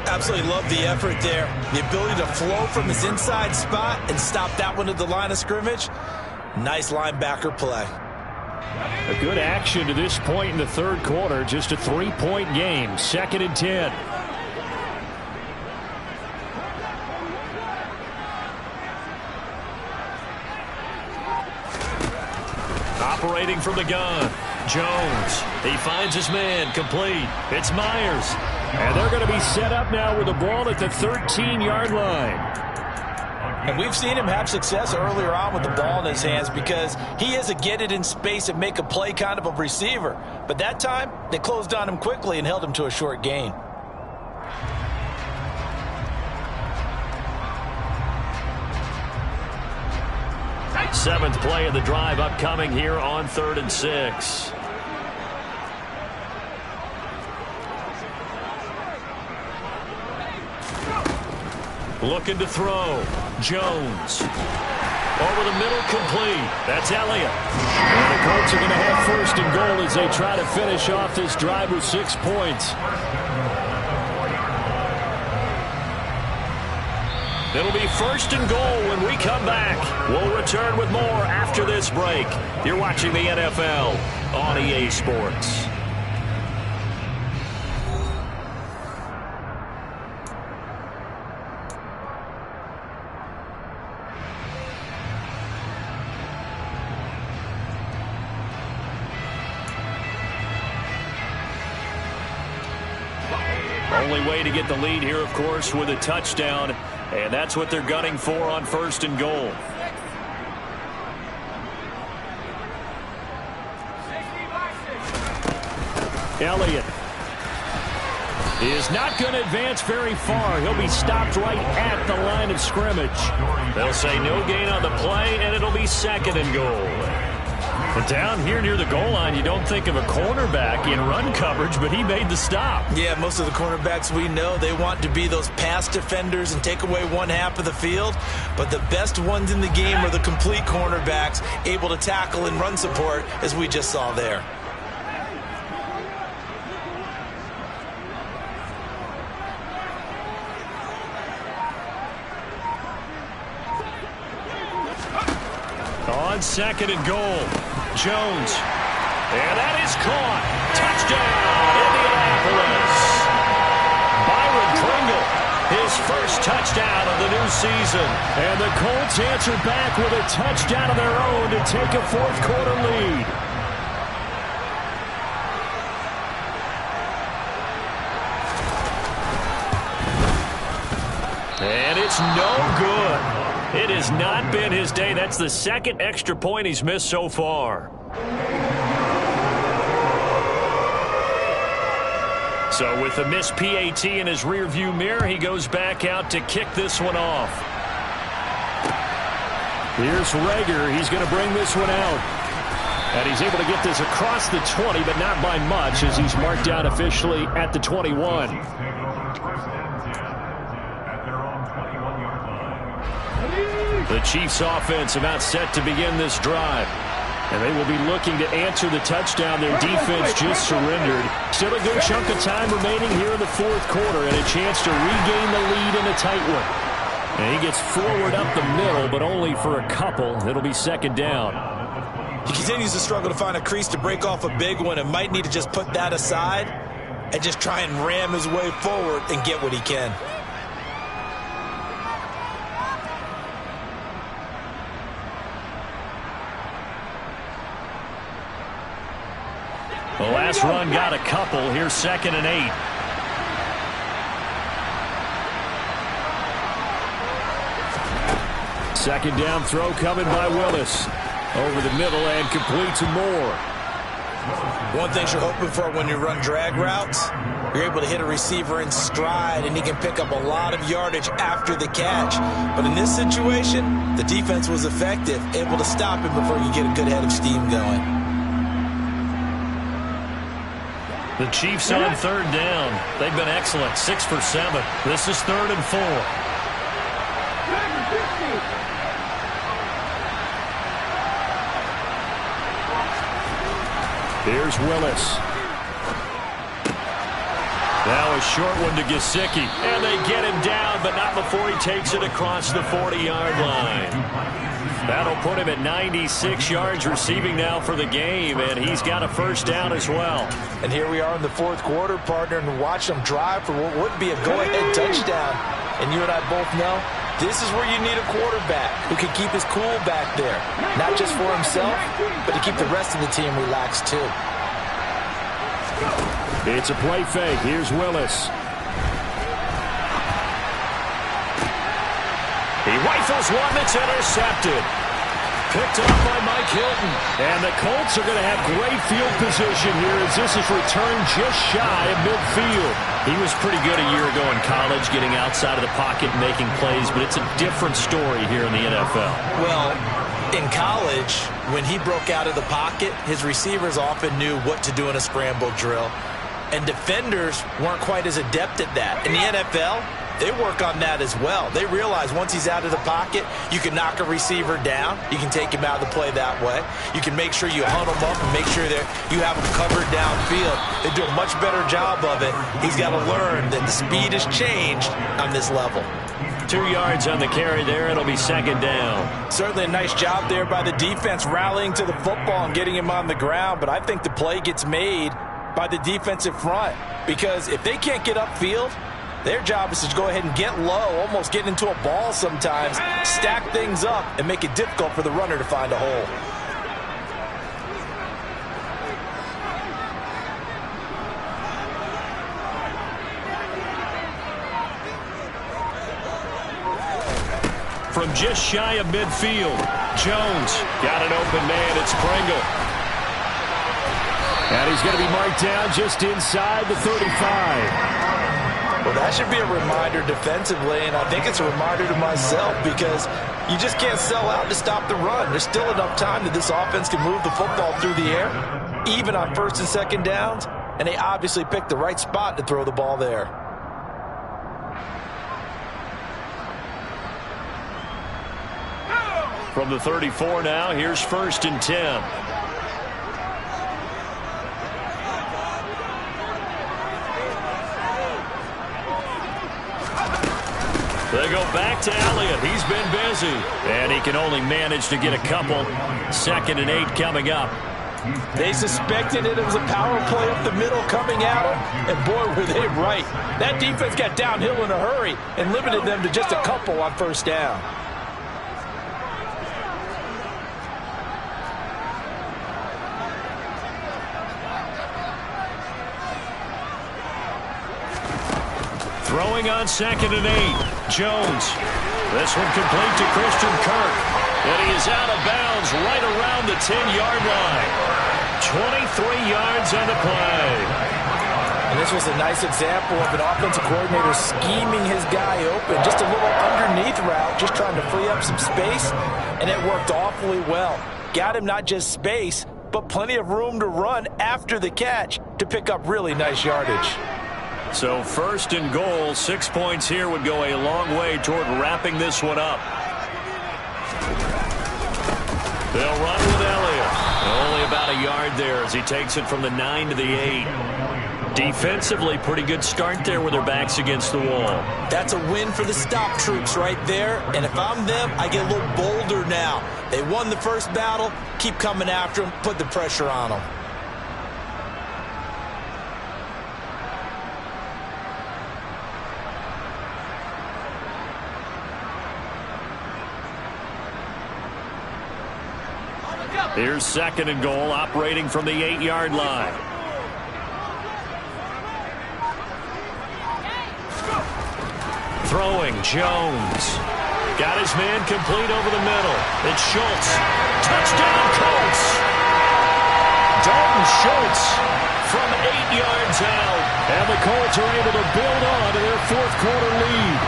Absolutely love the effort there. The ability to flow from his inside spot and stop that one at the line of scrimmage. Nice linebacker play. A good action to this point in the 3rd quarter. Just a 3-point game. 2nd and 10. Operating from the gun. Jones. He finds his man. Complete. It's Myers. And they're going to be set up now with the ball at the 13-yard line. And we've seen him have success earlier on with the ball in his hands because he is a get it in space and make a play kind of a receiver. But that time, they closed on him quickly and held him to a short gain. Seventh play of the drive upcoming here on 3rd and 6. Looking to throw. Jones. Over the middle, complete. That's Elliott. And the Colts are going to have 1st and goal as they try to finish off this drive with 6 points. It'll be 1st and goal when we come back. We'll return with more after this break. You're watching the NFL on EA Sports. Only way to get the lead here, of course, with a touchdown. And that's what they're gunning for on 1st and goal. Elliott is not going to advance very far. He'll be stopped right at the line of scrimmage. They'll say no gain on the play, and it'll be 2nd and goal. But down here near the goal line, you don't think of a cornerback in run coverage, but he made the stop. Yeah, most of the cornerbacks we know, they want to be those pass defenders and take away one half of the field. But the best ones in the game are the complete cornerbacks, able to tackle and run support, as we just saw there. On 2nd and goal, Jones. And that is caught. Touchdown, Indianapolis. Byron Pringle, his first touchdown of the new season. And the Colts answer back with a touchdown of their own to take a 4th quarter lead. And it's no good. It has not been his day. That's the 2nd extra point he's missed so far. So with the missed PAT in his rearview mirror, he goes back out to kick this one off. Here's Rager. He's going to bring this one out. And he's able to get this across the 20, but not by much, as he's marked down officially at the 21. The Chiefs offense about set to begin this drive. And they will be looking to answer the touchdown their defense just surrendered. Still a good chunk of time remaining here in the 4th quarter and a chance to regain the lead in a tight one. And he gets forward up the middle, but only for a couple. It'll be 2nd down. He continues to struggle to find a crease to break off a big one and might need to just put that aside and just try and ram his way forward and get what he can. The last run got a couple. Here's 2nd and 8. Second down throw coming by Willis. Over the middle and complete to Moore. One thing you're hoping for when you run drag routes, you're able to hit a receiver in stride and he can pick up a lot of yardage after the catch. But in this situation, the defense was effective, able to stop him before you get a good head of steam going. The Chiefs on 3rd down. They've been excellent. 6 for 7. This is 3rd and 4. Here's Willis. Now a short one to Gesicki. And they get him down, but not before he takes it across the 40-yard line. That'll put him at 96 yards receiving now for the game, and he's got a 1st down as well. And here we are in the 4th quarter, partner, and watch them drive for what would be a go-ahead touchdown. And you and I both know this is where you need a quarterback who can keep his cool back there, not just for himself, but to keep the rest of the team relaxed too. It's a play fake. Here's Willis. He rifles one that's intercepted. Picked up by Mike Hilton. And the Colts are going to have great field position here as this is returned just shy of midfield. He was pretty good a year ago in college, getting outside of the pocket and making plays, but it's a different story here in the NFL. Well, in college, when he broke out of the pocket, his receivers often knew what to do in a scramble drill. And defenders weren't quite as adept at that. In the NFL, they work on that as well. They realize once he's out of the pocket, you can knock a receiver down. You can take him out of the play that way. You can make sure you hunt him up and make sure that you have him covered downfield. They do a much better job of it. He's got to learn that the speed has changed on this level. 2 yards on the carry there. It'll be second down. Certainly a nice job there by the defense rallying to the football and getting him on the ground, but I think the play gets made by the defensive front because if they can't get upfield, their job is to go ahead and get low, almost get into a ball sometimes, stack things up, and make it difficult for the runner to find a hole. From just shy of midfield, Jones got an open man. It's Pringle. And he's going to be marked down just inside the 35. Well, that should be a reminder defensively, and I think it's a reminder to myself because you just can't sell out to stop the run. There's still enough time that this offense can move the football through the air, even on first and second downs, and they obviously picked the right spot to throw the ball there. From the 34 now, here's 1st and 10. They go back to Elliott. He's been busy. And he can only manage to get a couple. 2nd and 8 coming up. They suspected it was a power play up the middle coming at them, and boy, were they right. That defense got downhill in a hurry and limited them to just a couple on first down. Throwing on 2nd and 8. Jones. This one complete to Christian Kirk. And he is out of bounds right around the 10-yard line. 23 yards on the play. And this was a nice example of an offensive coordinator scheming his guy open. Just a little underneath route, just trying to free up some space. And it worked awfully well. Got him not just space, but plenty of room to run after the catch to pick up really nice yardage. So 1st and goal, 6 points here would go a long way toward wrapping this one up. They'll run with Elliott. Only about a yard there as he takes it from the 9 to the 8. Defensively, pretty good start there with their backs against the wall. That's a win for the stop troops right there. And if I'm them, I get a little bolder now. They won the first battle. Keep coming after them. Put the pressure on them. Here's 2nd and goal, operating from the 8-yard line. Throwing, Jones. Got his man complete over the middle. It's Schultz. Touchdown, Colts! Dalton Schultz from 8 yards out. And the Colts are able to build on to their 4th quarter lead.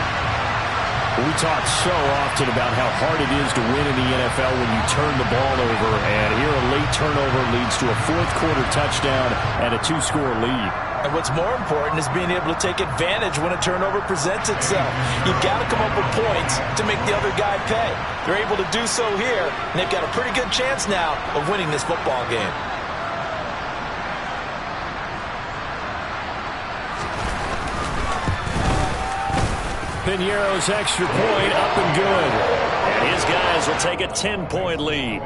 We talk so often about how hard it is to win in the NFL when you turn the ball over, and here a late turnover leads to a 4th quarter touchdown and a 2-score lead. And what's more important is being able to take advantage when a turnover presents itself. You've got to come up with points to make the other guy pay. They're able to do so here, and they've got a pretty good chance now of winning this football game. Piñeiro's extra point up and good. And his guys will take a 10-point lead.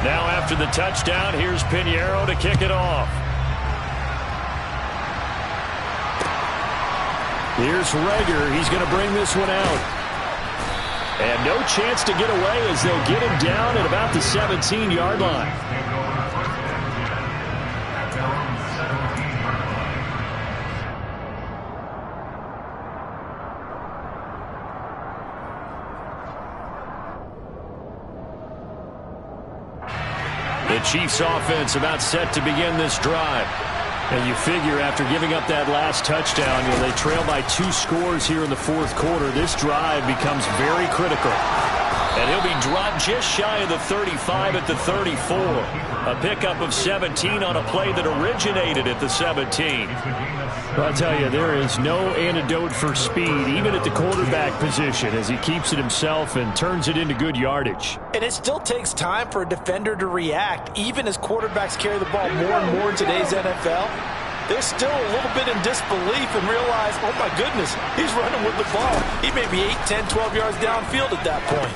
Now after the touchdown, here's Piñeiro to kick it off. Here's Reagor. He's going to bring this one out. And no chance to get away as they'll get him down at about the 17-yard line. The Chiefs offense about set to begin this drive. And you figure after giving up that last touchdown, they trail by 2 scores here in the fourth quarter. This drive becomes very critical. And he'll be dropped just shy of the 35 at the 34. A pickup of 17 on a play that originated at the 17. Well, I'll tell you, there is no antidote for speed, even at the quarterback position, as he keeps it himself and turns it into good yardage. And it still takes time for a defender to react, even as quarterbacks carry the ball more and more in today's NFL. They're still a little bit in disbelief and realize, oh my goodness, he's running with the ball. He may be 8, 10, 12 yards downfield at that point.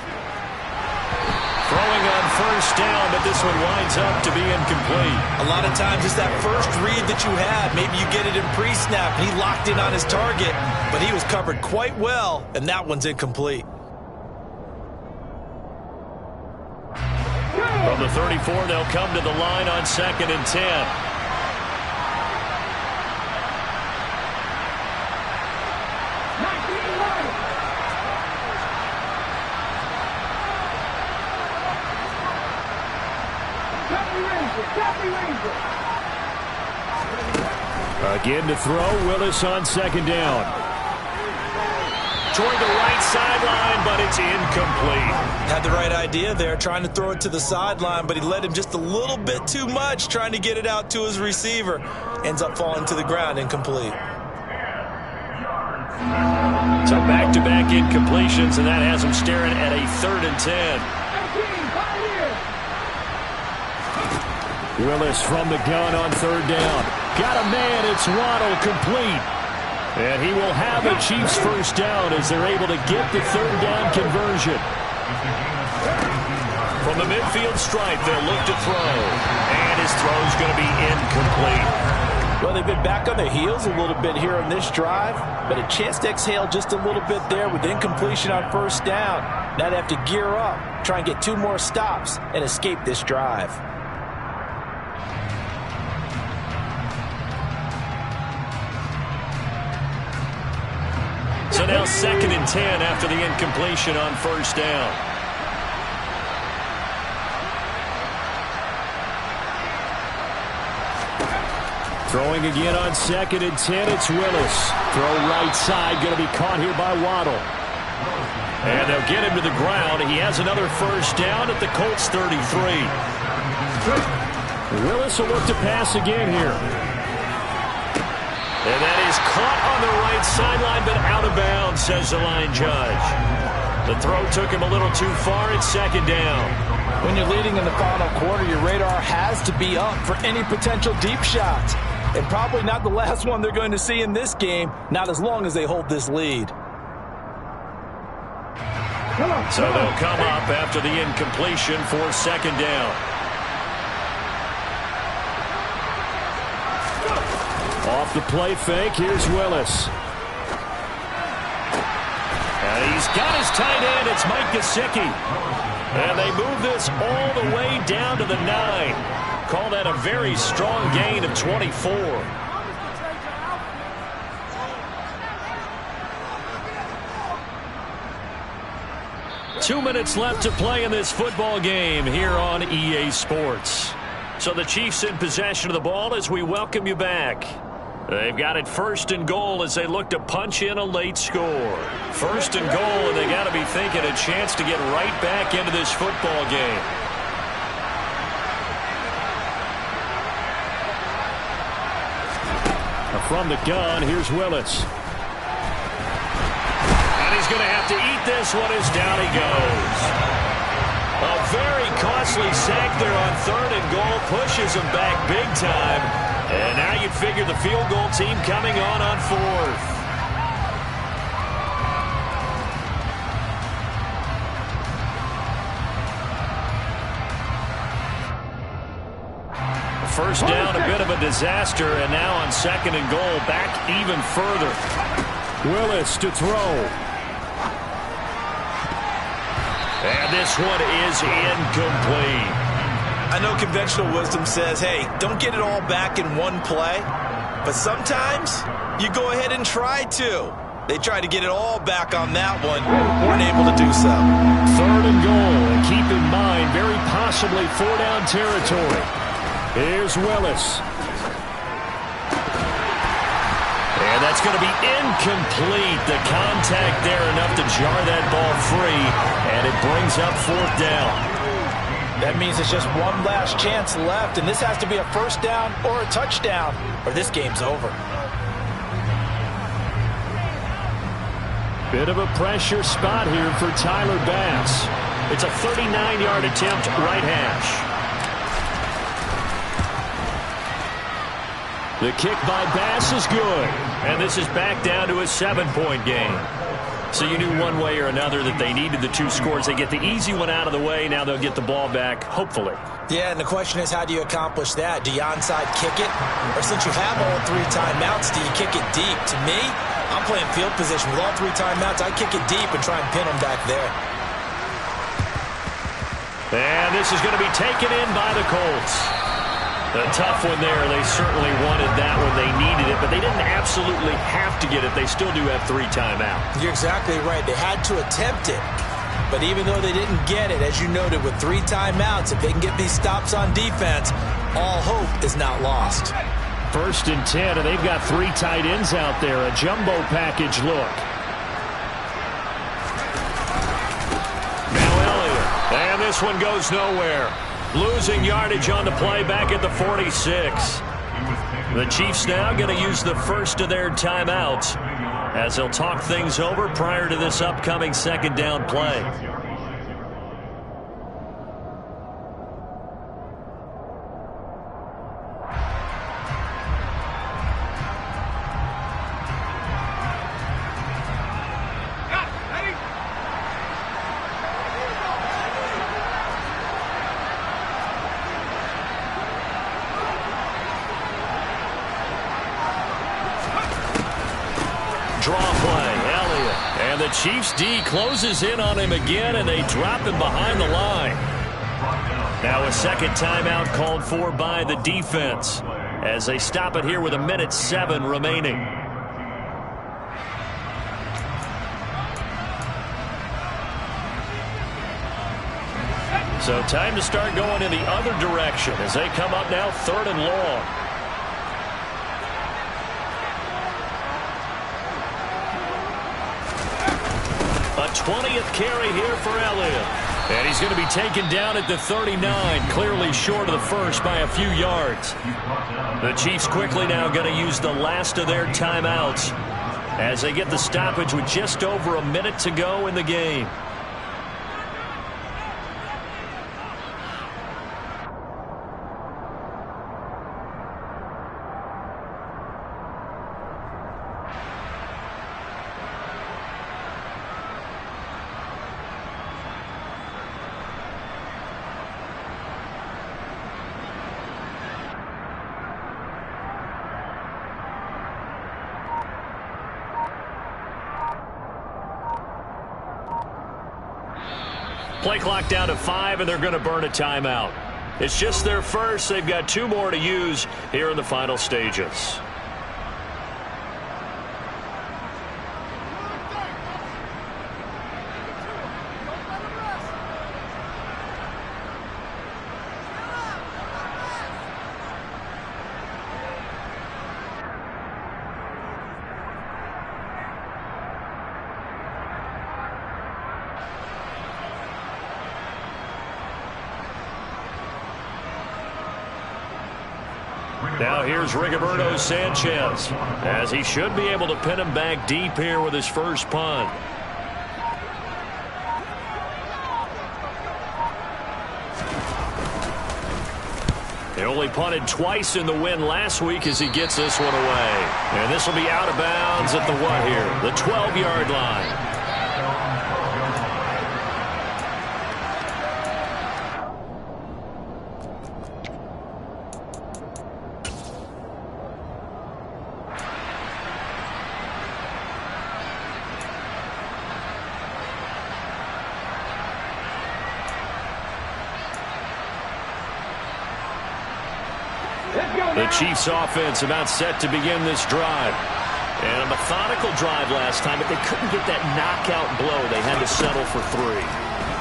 Throwing on first down, but this one winds up to be incomplete. A lot of times it's that first read that you had. Maybe you get it in pre-snap. He locked in on his target, but he was covered quite well, and that one's incomplete. From the 34, they'll come to the line on 2nd and 10. Again to throw, Willis on 2nd down. Toward the right sideline, but it's incomplete. Had the right idea there, trying to throw it to the sideline, but he led him just a little bit too much, trying to get it out to his receiver. Ends up falling to the ground, incomplete. So back-to-back incompletions, and that has him staring at a 3rd and 10. Willis from the gun on 3rd down. Got a man, it's Waddle, complete. And he will have a Chiefs first down as they're able to get the 3rd down conversion. From the midfield stripe, they'll look to throw. And his throw's going to be incomplete. Well, they've been back on their heels a little bit here on this drive, but a chance to exhale just a little bit there with incompletion on first down. Now they have to gear up, try and get 2 more stops, and escape this drive. So now 2nd and 10 after the incompletion on first down. Throwing again on 2nd and 10, it's Willis. Throw right side, going to be caught here by Waddle. And they'll get him to the ground. He has another first down at the Colts 33. Willis will look to pass again here. And that is caught on the right sideline, but out of bounds, says the line judge. The throw took him a little too far. It's 2nd down. When you're leading in the final quarter, your radar has to be up for any potential deep shots. And probably not the last one they're going to see in this game, not as long as they hold this lead. So they'll come up after the incompletion for 2nd down. Off the play fake, here's Willis. And he's got his tight end, it's Mike Gesicki. And they move this all the way down to the 9. Call that a very strong gain of 24. Two minutes left to play in this football game here on EA Sports. So the Chiefs in possession of the ball as we welcome you back. They've got it 1st and goal as they look to punch in a late score. 1st and goal, and they got to be thinking a chance to get right back into this football game. From the gun, here's Willis. And he's going to have to eat this one as down he goes. A very costly sack there on 3rd and goal, pushes him back big time. And now you'd figure the field goal team coming on 4th. First down, a bit of a disaster, and now on 2nd and goal, back even further. Willis to throw. And this one is incomplete. I know conventional wisdom says, hey, don't get it all back in one play. But sometimes you go ahead and try to. They tried to get it all back on that one. Weren't able to do so. 3rd and goal. And keep in mind, very possibly 4-down territory. Here's Willis. That's going to be incomplete. The contact there enough to jar that ball free, and it brings up 4th down. That means it's just one last chance left, and this has to be a first down or a touchdown, or this game's over. Bit of a pressure spot here for Tyler Bass. It's a 39-yard attempt, right hash. The kick by Bass is good, and this is back down to a 7-point game. So you knew one way or another that they needed the 2 scores. They get the easy one out of the way. Now they'll get the ball back, hopefully. Yeah, and the question is, how do you accomplish that? Do you onside kick it? Or since you have all 3 timeouts, do you kick it deep? To me, I'm playing field position. With all 3 timeouts, I kick it deep and try and pin them back there. And this is going to be taken in by the Colts. A tough one there. They certainly wanted that when they needed it, but they didn't absolutely have to get it. They still do have 3 timeouts. You're exactly right. They had to attempt it. But even though they didn't get it, as you noted, with 3 timeouts, if they can get these stops on defense, all hope is not lost. 1st and 10, and they've got 3 tight ends out there. A jumbo package look. Now Elliott. And this one goes nowhere. Losing yardage on the play back at the 46. The Chiefs now going to use the first of their timeouts as they'll talk things over prior to this upcoming 2nd down play. Draw play, Elliott. And the Chiefs D closes in on him again, and they drop him behind the line. Now a 2nd timeout called for by the defense as they stop it here with 1:07 remaining. So time to start going in the other direction as they come up now 3rd and long. A 20th carry here for Elliott. And he's going to be taken down at the 39, clearly short of the first by a few yards. The Chiefs quickly now going to use the last of their timeouts as they get the stoppage with just over a minute to go in the game. Play clock down to 5, and they're going to burn a timeout. It's just their first. They've got 2 more to use here in the final stages. Now here's Rigoberto Sanchez, as he should be able to pin him back deep here with his first punt. He only punted twice in the win last week as he gets this one away. And this will be out of bounds at the what here? The 12-yard line. The Chiefs offense about set to begin this drive. And a methodical drive last time, but they couldn't get that knockout blow. They had to settle for 3.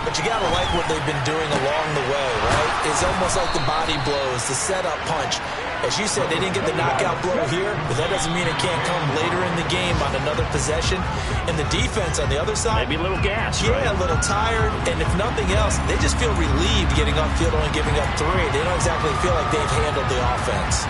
But you got to like what they've been doing along the way, right? It's almost like the body blows, the setup punch. As you said, they didn't get the knockout blow here, but that doesn't mean it can't come later in the game on another possession. And the defense on the other side, maybe a little gas, yeah, right? a little tired. And if nothing else, they just feel relieved getting upfield and giving up 3. They don't exactly feel like they've handled the offense.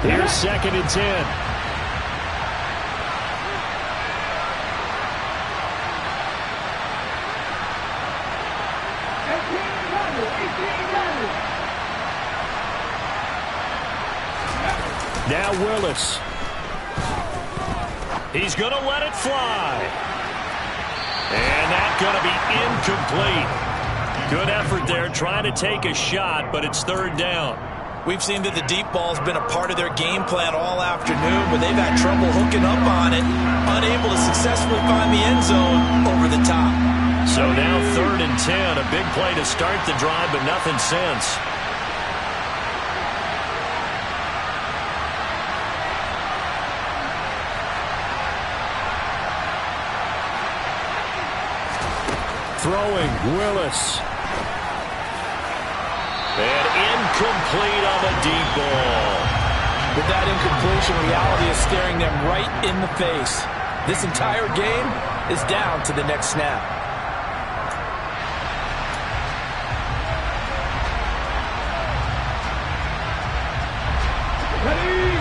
Here's 2nd and 10. Now Willis. He's going to let it fly. And that's going to be incomplete. Good effort there trying to take a shot, but it's 3rd down. We've seen that the deep ball's been a part of their game plan all afternoon, but they've had trouble hooking up on it, unable to successfully find the end zone over the top. So now 3rd and 10, a big play to start the drive, but nothing since. Throwing, Willis. And incomplete on the deep ball. With that incompletion, reality is staring them right in the face. This entire game is down to the next snap. Ready?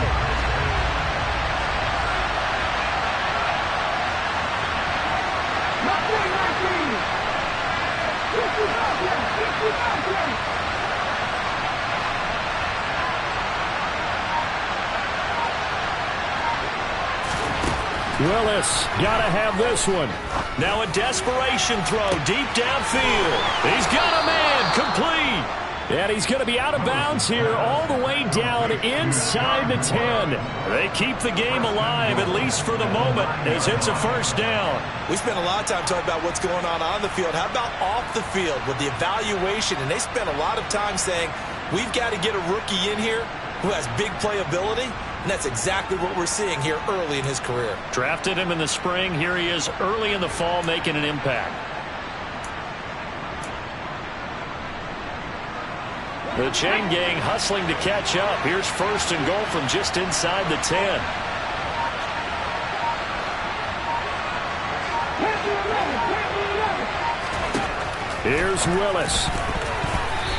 Willis, gotta have this one. Now a desperation throw deep downfield. He's got a man, complete. And he's going to be out of bounds here all the way down inside the 10. They keep the game alive, at least for the moment, as it's a 1st down. We spent a lot of time talking about what's going on the field. How about off the field with the evaluation? And they spent a lot of time saying, we've got to get a rookie in here who has big playability. And that's exactly what we're seeing here early in his career. Drafted him in the spring. Here he is early in the fall making an impact. The chain gang hustling to catch up. Here's 1st and goal from just inside the 10. Here's Willis.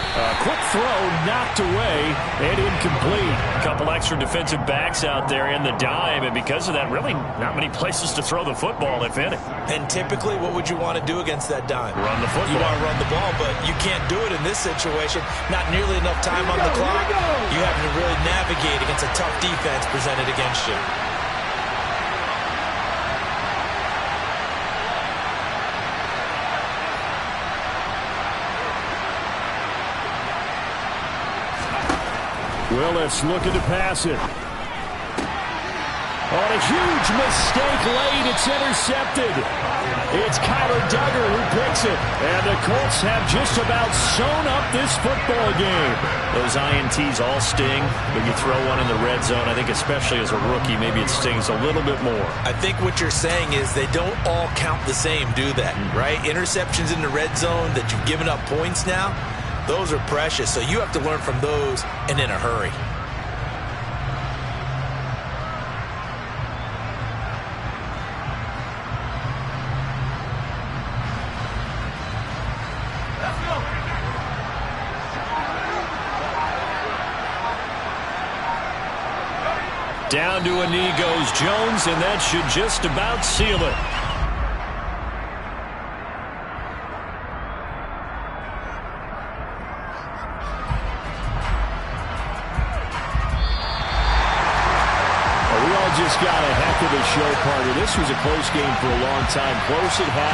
A quick throw knocked away and incomplete. A couple extra defensive backs out there in the dime, and because of that, really not many places to throw the football, if any. And typically, what would you want to do against that dime? Run the football. You want to run the ball, but you can't do it in this situation. Not nearly enough time on the clock. You have to really navigate against a tough defense presented against you. Willis looking to pass it. On a huge mistake late, it's intercepted. It's Kyler Duggar who picks it. And the Colts have just about sewn up this football game. Those INTs all sting, but you throw one in the red zone, I think especially as a rookie, maybe it stings a little bit more. I think what you're saying is they don't all count the same, do they? Right? Interceptions in the red zone that you've given up points now, those are precious. So you have to learn from those and in a hurry. Down to a knee goes Jones, and that should just about seal it. We all just got a heck of a show, partner. This was a close game for a long time. Close at half.